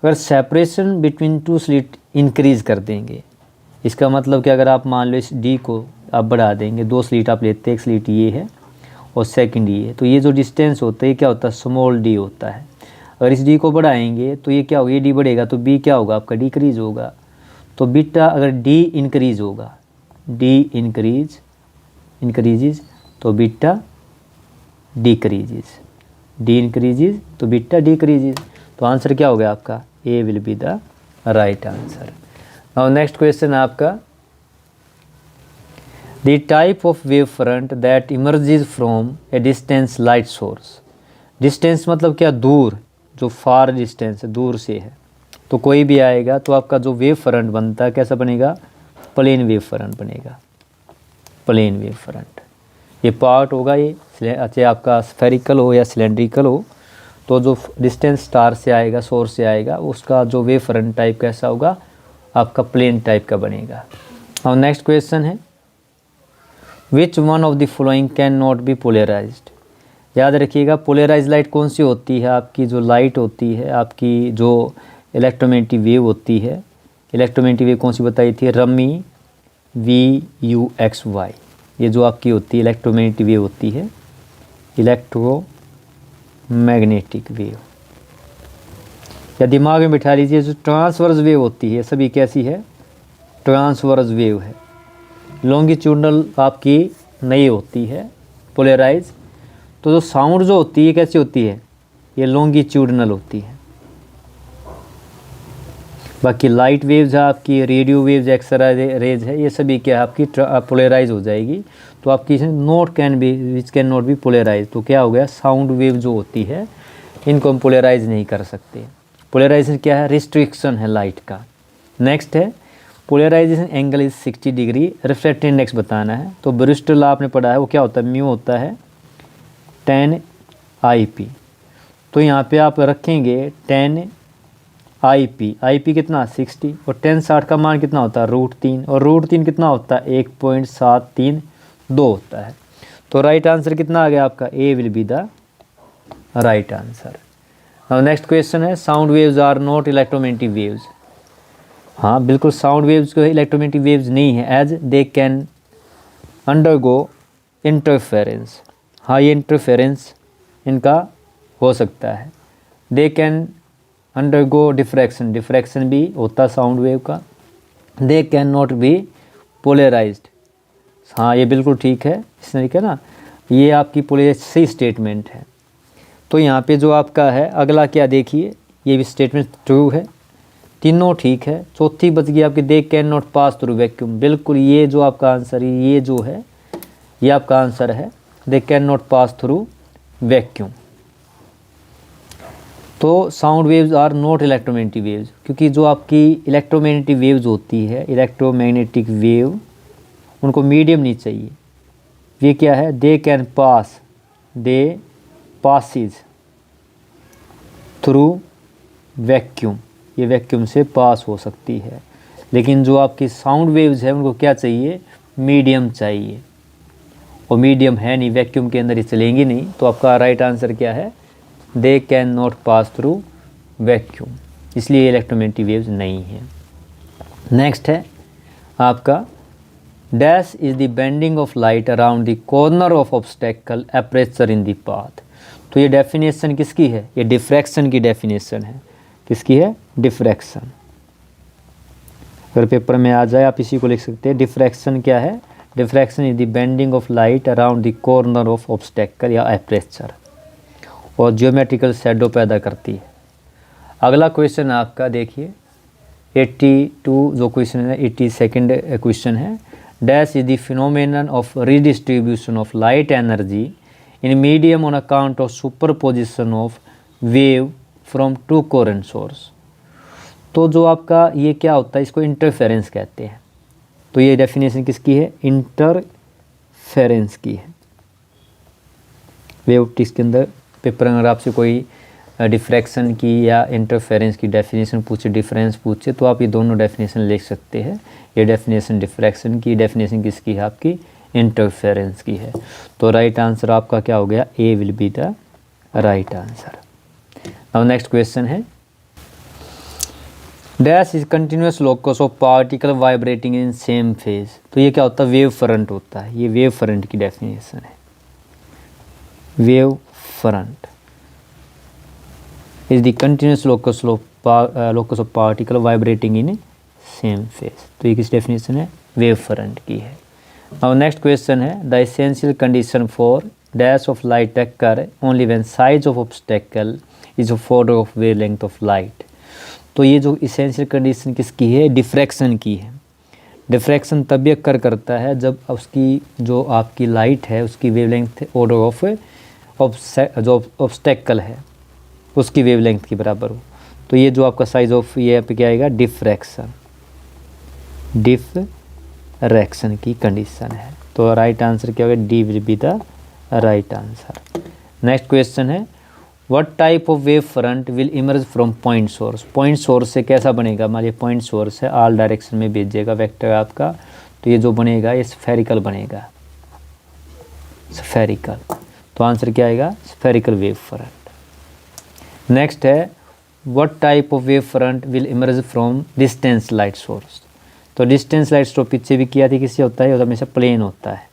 अगर सेपरेशन बिटवीन 2 स्लिट इंक्रीज कर देंगे, इसका मतलब कि अगर आप मान लो इस D को आप बढ़ा देंगे, 2 स्लिट आप लेते हैं, एक स्लिट ये है और सेकंड ये है, तो ये जो डिस्टेंस होता है ये क्या होता है, स्मॉल d होता है। अगर इस D को बढ़ाएंगे तो ये क्या होगा, ये D बढ़ेगा तो B क्या होगा आपका डिक्रीज होगा। तो बीटा अगर D इंक्रीज होगा, D इंक्रीजेज तो बीटा डिक्रीजेज, D इंक्रीजेज तो बीटा डिक्रीजेज। तो आंसर क्या हो गया आपका, A will be the right answer. Now next question है आपका, the type of wave front that emerges from A distance light source. Distance मतलब क्या, दूर, जो फार डिस्टेंस है, दूर से है, तो कोई भी आएगा तो आपका जो वेव फ्रंट बनता है कैसा बनेगा, प्लेन वेव फ्रंट बनेगा, प्लेन वेव फ्रंट। ये पार्ट होगा ये, अच्छा आपका स्फेरिकल हो या सिलेंड्रिकल हो, तो जो डिस्टेंस स्टार से आएगा, सोर्स से आएगा, उसका जो वेव फ्रंट टाइप कैसा होगा आपका, प्लेन टाइप का बनेगा। और नेक्स्ट क्वेश्चन है, which one of the following can not be polarised. याद रखिएगा पोलराइज लाइट कौन सी होती है, आपकी जो लाइट होती है, आपकी जो इलेक्ट्रोमैग्नेटिक वेव होती है, इलेक्ट्रोमैग्नेटिक वेव कौन सी बताई थी, रमी VUXY, ये जो आपकी होती है इलेक्ट्रोमैग्नेटिक वेव होती है, इलेक्ट्रोमैग्नेटिक वेव। या दिमाग में बिठा लीजिए, जो ट्रांसवर्स वेव होती है सभी कैसी है, ट्रांसवर्स वेव है। लॉन्गिट्यूडनल आपकी नहीं होती है पोलराइज। तो जो साउंड जो होती है कैसी होती है, ये लॉन्गिट्यूडनल होती है। बाकी लाइट वेव्स है आपकी, रेडियो वेव्स, एक्सरा रेज है, ये सभी क्या है आपकी पोलराइज हो जाएगी। तो आपकी note can be which can not be polarise, तो क्या हो गया, साउंड वेव जो होती है इनको हम पोलराइज नहीं कर सकते। पोलराइजेशन क्या है, रिस्ट्रिक्शन है लाइट का। नेक्स्ट है polarisation angle is 60 degree, refractive index बताना है। तो ब्रिस्टल लॉ आपने पढ़ा है, वो क्या होता है, म्यू होता है 10 IP। तो यहाँ पे आप रखेंगे 10 IP, IP कितना 60, और 10/60 का मान कितना होता है √3, और √3 कितना होता है 1.732 होता है। तो राइट आंसर कितना आ गया आपका, A will be the right answer. Now next question है, sound waves are not electromagnetic waves. हाँ बिल्कुल, साउंड वेव्स को इलेक्ट्रोमैग्नेटिक वेव्स नहीं है, as they can undergo interference. हाँ ये इंटरफेरेंस इनका हो सकता है। They can undergo diffraction, diffraction भी होता है साउंड वेव का। They can not be polarised, हाँ ये बिल्कुल ठीक है, इस तरीके ना, ये आपकी पोलराइज सही स्टेटमेंट है। तो यहाँ पे जो आपका है अगला क्या देखिए, ये भी स्टेटमेंट ट्रू है, तीनों ठीक है। चौथी बच गई आपकी, दे can not pass through vacuum, बिल्कुल ये जो आपका आंसर है, ये जो है ये आपका आंसर है, they can not pass through vacuum. तो sound waves are not electromagnetic waves, क्योंकि जो आपकी इलेक्ट्रोमैग्नेटिक वेव्स होती है, इलेक्ट्रोमैग्नेटिक वेव, उनको मीडियम नहीं चाहिए। ये क्या है, they can pass, they passes through vacuum, ये वैक्यूम से पास हो सकती है। लेकिन जो आपकी साउंड वेव्स है उनको क्या चाहिए, मीडियम चाहिए, और मीडियम है नहीं, वैक्यूम के अंदर ही चलेंगी नहीं। तो आपका राइट आंसर क्या है, they can not pass through vacuum, इसलिए इलेक्ट्रोमैग्नेटिक वेव्स नहीं है। नेक्स्ट है आपका, dash is the bending of light around the corner of obstacle aperture in the path. तो ये डेफिनेशन किसकी है, ये डिफ्रैक्शन की डेफिनेशन है। किसकी है, डिफ्रैक्शन। अगर पेपर में आ जाए आप इसी को लिख सकते हैं, डिफ्रैक्शन क्या है, diffraction is the bending of light around the corner of obstacle या अपर्चर, और जियोमेट्रिकल शैडो पैदा करती है। अगला क्वेश्चन आपका देखिए 82 जो क्वेश्चन है, 82nd क्वेश्चन है, dash is the phenomenon of redistribution of light energy in medium on account of superposition of wave from two coherent source. तो जो आपका ये क्या होता है, इसको इंटरफेरेंस कहते हैं। तो ये डेफिनेशन किसकी है, इंटरफेरेंस की है। वेव ऑप्टिक्स के अंदर पेपर अगर आपसे कोई डिफ्रैक्शन की या इंटरफेरेंस की डेफिनेशन पूछे, डिफरेंस पूछे, तो आप ये दोनों डेफिनेशन लिख सकते हैं। ये डेफिनेशन डिफ्रैक्शन की, डेफिनेशन किसकी है आपकी, इंटरफेरेंस की है। तो राइट आंसर आपका क्या हो गया, A will be the right answer. Now next question है, dash is continuous locus of particle vibrating in same phase. तो ये क्या होता है, वेव फ्रंट होता है, ये वेव फ्रंट की डेफिनेशन है। Wave front is the continuous locus of particle vibrating in same phase. तो ये किस डेफिनेशन है, वेव फ्रंट की है। नाउ नेक्स्ट क्वेश्चन है, the essential condition for dash of light occur only when size of obstacle is of order of wavelength of light. तो ये जो इसेंशियल कंडीशन किसकी है, डिफ्रैक्शन की है। डिफ्रैक्शन तभी अकर करता है जब उसकी जो आपकी लाइट है उसकी वेवलेंथ ऑर्डर ऑफ जो ऑब्स्टेकल है उसकी वेवलेंथ के बराबर हो। तो ये जो आपका साइज ऑफ, ये पे क्या आएगा, डिफ्रैक्शन, डिफ्रैक्शन की कंडीशन है। तो राइट आंसर क्या होगा, D will be the right answer. Next question है, what type of wave front will emerge from point source. Point source से कैसा बनेगा, मान लीजिए पॉइंट सोर्स है, ऑल डायरेक्शन में भेजिएगा वेक्टर आपका, तो ये जो बनेगा ये स्फेरिकल बनेगा, स्फेरिकल। तो आंसर क्या आएगा, स्फेरिकल वेव फ्रंट। नेक्स्ट है, what type of wave front will emerge from distance light source. तो डिस्टेंस लाइट सोर्स पीछे भी किया थी, किससे होता है, हमेशा प्लेन होता है।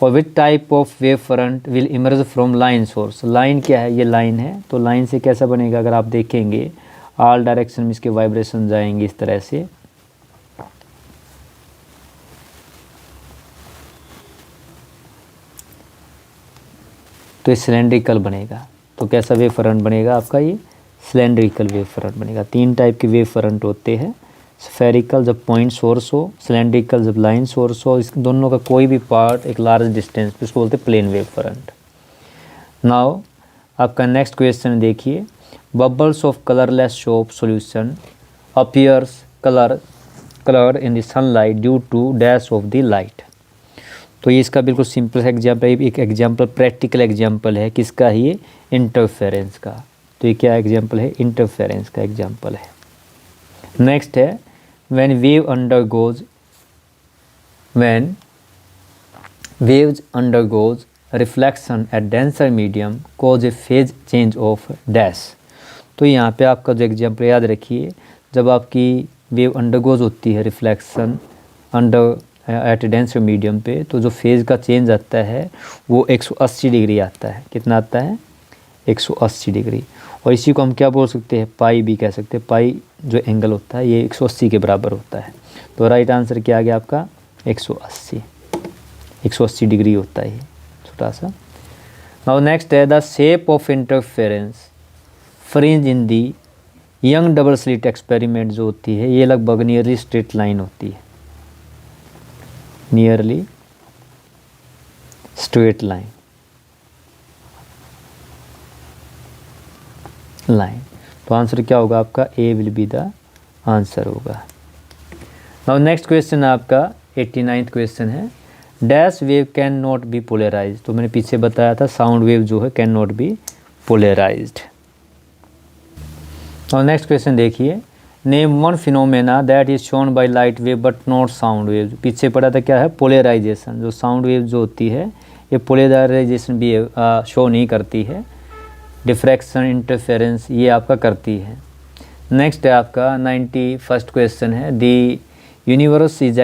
और which type of wave front will emerge from line source. Line क्या है, ये लाइन है, तो लाइन से कैसा बनेगा, अगर आप देखेंगे ऑल डायरेक्शन में इसके वाइब्रेशन जाएंगे इस तरह से, तो ये सिलेंड्रिकल बनेगा। तो कैसा वेव फ्रंट बनेगा आपका, ये सिलेंड्रिकल वेव फ्रंट बनेगा। 3 टाइप के वेव फ्रंट होते हैं, स्फेरिकल जब पॉइंट सोर्स हो, सिलेंड्रिकल जब लाइन सोर्स हो, इस दोनों का कोई भी पार्ट एक लार्ज डिस्टेंस पे, इसको बोलते हैं प्लेन वेव फ्रंट। नाउ आपका नेक्स्ट क्वेश्चन देखिए, bubbles of colourless soap solution appears colour in the sunlight due to dash of the light. तो ये इसका बिल्कुल सिंपल एग्जाम्पल, एक एग्जाम्पल प्रैक्टिकल एग्जाम्पल है किसका, ये इंटरफेरेंस का। तो ये क्या एग्जाम्पल है, इंटरफेरेंस का एग्जाम्पल है। नेक्स्ट है when waves undergoes reflection at denser medium cause a phase change of dash। तो यहाँ पे आपका जो एग्जाम्पल याद रखिए, जब आपकी वेव अंडरगोज होती है रिफ्लेक्शन एट डेंसर मीडियम पे, तो जो फेज़ का चेंज आता है वो 180 डिग्री आता है। कितना आता है, 180 डिग्री। और इसी को हम क्या बोल सकते हैं, पाई भी कह सकते हैं। पाई जो एंगल होता है ये 180 के बराबर होता है। तो राइट आंसर क्या आ गया आपका, 180 डिग्री होता है ये छोटा सा। नाउ नेक्स्ट है the shape of interference fringe in the young double slit experiment जो होती है, ये लगभग नियरली स्ट्रेट लाइन होती है, नियरली स्ट्रेट लाइन। तो आंसर क्या होगा आपका, A will be the answer होगा। नाउ नेक्स्ट क्वेश्चन आपका 89th क्वेश्चन है, dash wave can not be polarise. तो मैंने पीछे बताया था साउंड वेव जो है कैन नॉट बी पोलराइज्ड। और नेक्स्ट क्वेश्चन देखिए, name one phenomena that is shown by light wave but not sound wave. पीछे पढ़ा था क्या है, पोलराइजेशन। जो साउंड वेव जो होती है ये पोलराइजेशन भी शो नहीं करती है, डिफ्रैक्शन इंटरफेरेंस ये आपका करती है। नेक्स्ट है आपका 91st क्वेश्चन है, the universe is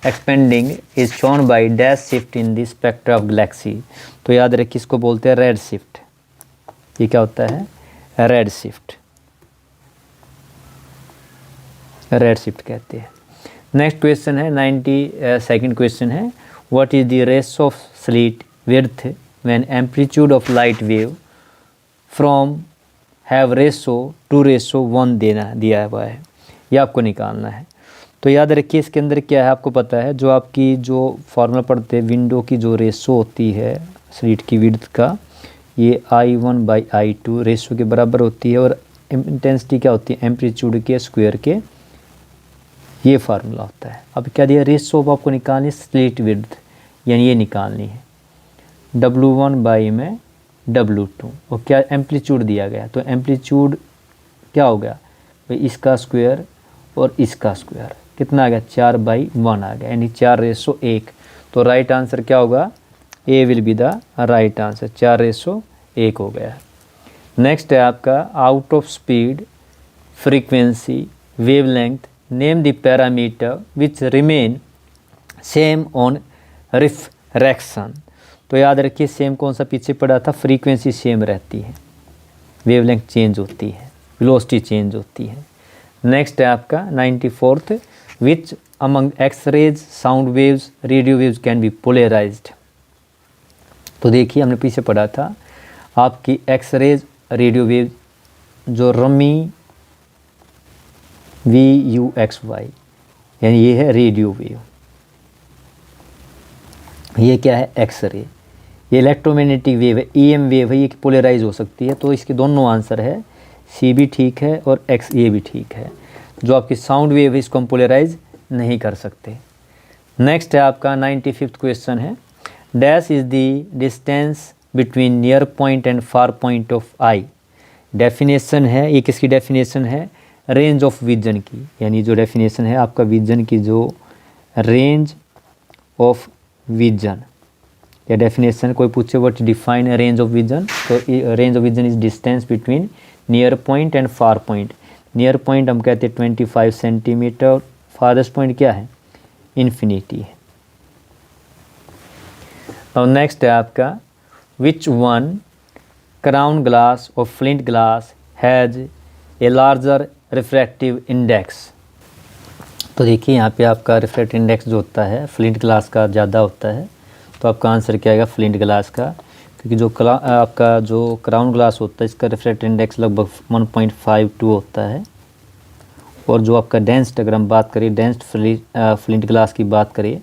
expanding is shown by dash shift in the spectra of Galaxy. तो याद रखिए इसको बोलते हैं रेड शिफ्ट। ये क्या होता है, रेड शिफ्ट, रेड शिफ्ट कहते हैं। नेक्स्ट क्वेश्चन है 92nd क्वेश्चन है, what is the ratio of slit width when amplitude of light wave from have ratio 2:1 दिया हुआ है, ये आपको निकालना है। तो याद रखिए इसके अंदर क्या है आपको पता है, जो आपकी जो फॉर्मूला पढ़ते हैं विंडो की जो रेशो होती है स्लिट की विड्थ का, ये I1/I2 रेशो के बराबर होती है। और इंटेंसिटी क्या होती है, एम्पलीट्यूड के स्क्वायर के, ये फार्मूला होता है। अब क्या दिया, रेशो ऑफ आपको निकालनी है स्लिट विड्थ, यानी ये निकालनी है W1/W2। और क्या एम्पलीट्यूड दिया गया, तो एम्पलीट्यूड क्या हो गया भाई, इसका स्क्वायर और इसका स्क्वायर, कितना आ गया 4/1 आ गया, यानी 4:1। तो राइट आंसर क्या होगा, A will be the right answer, 4:1 हो गया। नेक्स्ट है आपका out of speed frequency wavelength name the parameter which remain same on refraction. तो याद रखिए सेम कौन सा पीछे पड़ा था, फ्रीक्वेंसी सेम रहती है, वेवलेंथ चेंज होती है, वेलोसिटी चेंज होती है। नेक्स्ट है आपका 94th, which among X rays sound waves radio waves can be polarised. तो देखिए हमने पीछे पढ़ा था आपकी एक्स रेज रेडियो वेव जो रमी VUXY, यानी ये है रेडियो वेव, ये क्या है एक्स रे, ये इलेक्ट्रोमैग्नेटिक वेव है, EM वेव है, ये पोलराइज हो सकती है। तो इसके दोनों आंसर है, C भी ठीक है और X ये भी ठीक है। जो आपकी साउंड वेव है इसको हम पोलराइज नहीं कर सकते। नेक्स्ट है आपका 95th क्वेश्चन है, dash is the distance between near point and far point of I. Definition है, ये किसकी डेफिनेशन है, रेंज ऑफ विजन की, यानी जो डेफिनेशन है आपका विजन की, जो रेंज ऑफ विजन या डेफिनेशन कोई पूछे what define range of vision, तो range of vision is distance between near point and far point. Near point हम कहते हैं 25 सेंटीमीटर, फारेस्ट पॉइंट क्या है, इन्फिनिटी है। और नेक्स्ट है आपका विच वन क्राउन ग्लास और flint glass has a larger refractive index. तो देखिए यहाँ पे आपका रिफ्रैक्टिव इंडेक्स जो होता है फ्लिंट ग्लास का ज़्यादा होता है, तो आपका आंसर क्या आएगा फ्लिंट ग्लास का, क्योंकि जो आपका जो क्राउन ग्लास होता है इसका रिफ्रैक्टिव इंडेक्स लगभग 1.52 होता है, और जो आपका डेंस्ड, अगर हम बात करें डेंस्ड फ्लिंट ग्लास की बात करें,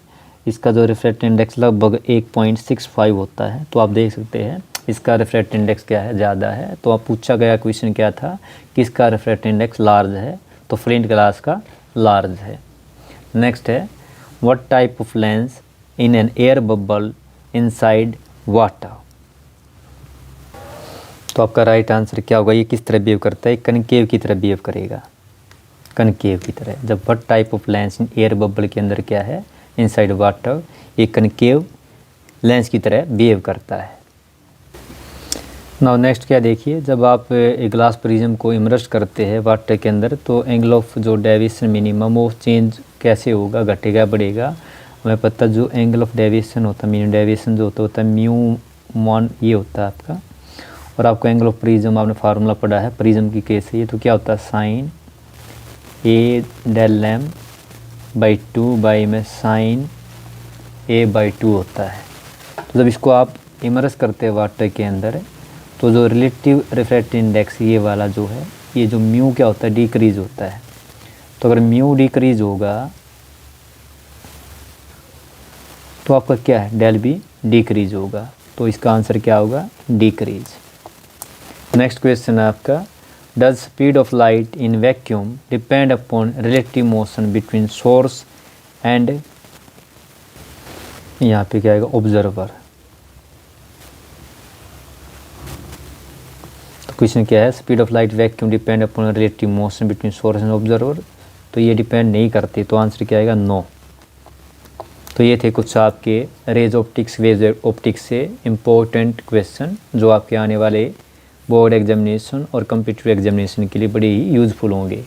इसका जो रिफ्रैक्टिव इंडेक्स लगभग 1.65 होता है। तो आप देख सकते हैं इसका रिफ्रैक्टिव इंडेक्स क्या है, ज़्यादा है। तो आप पूछा गया क्वेश्चन क्या था कि इसका रिफ्रैक्टिव इंडेक्स लार्ज है, तो फ्लिंट ग्लास का लार्ज है। नेक्स्ट है what type of lens in an air bubble inside water. तो आपका राइट आंसर क्या होगा, ये किस तरह बिहेव करता है, कनकेव की तरह बिहेव करेगा, कनकेव की तरह। जब what type of lens in air bubble के अंदर क्या है, इनसाइड वाटर, ये कनकेव लेंस की तरह बिहेव करता है। नाउ नेक्स्ट क्या देखिए, जब आप एक ग्लास प्रिज्म को इमर्स करते हैं वाटर के अंदर, तो एंगल ऑफ जो डेविएशन मिनिमम वो चेंज कैसे होगा, घटेगा बढ़ेगा। हमें पता जो एंगल ऑफ डेविएशन होता है, मीन डेविएशन जो होता है म्यू मान, ये होता है आपका। और आपको एंगल ऑफ प्रिज्म आपने फार्मूला पढ़ा है प्रिज्म की केस है ये, तो क्या होता है sine A del M by 2 by में साइन ए बाई 2 होता है। तो जब इसको आप इमर्स करते हैं वाटर के अंदर, तो जो रिलेटिव रिफ्रैक्टिव इंडेक्स ये वाला जो है, ये जो म्यू क्या होता है, डिक्रीज होता है। तो अगर म्यू डिक्रीज होगा तो आपका क्या है, डेल भी डिक्रीज होगा। तो इसका आंसर क्या होगा, डिक्रीज। नेक्स्ट क्वेश्चन है आपका, does speed of light in vacuum depend upon relative motion between source and, यहाँ पे क्या आएगा, ऑब्जर्वर। तो क्वेश्चन क्या है, speed of light vacuum depend upon relative motion between source and observer. तो ये डिपेंड नहीं करती, तो आंसर क्या आएगा, नो। तो ये थे कुछ आपके रेज ऑप्टिक्स वेव ऑप्टिक्स से इम्पोर्टेंट क्वेश्चन, जो आपके आने वाले बोर्ड एग्जामिनेशन और कंप्यूटर एग्जामिनेशन के लिए बड़े ही यूज़फुल होंगे।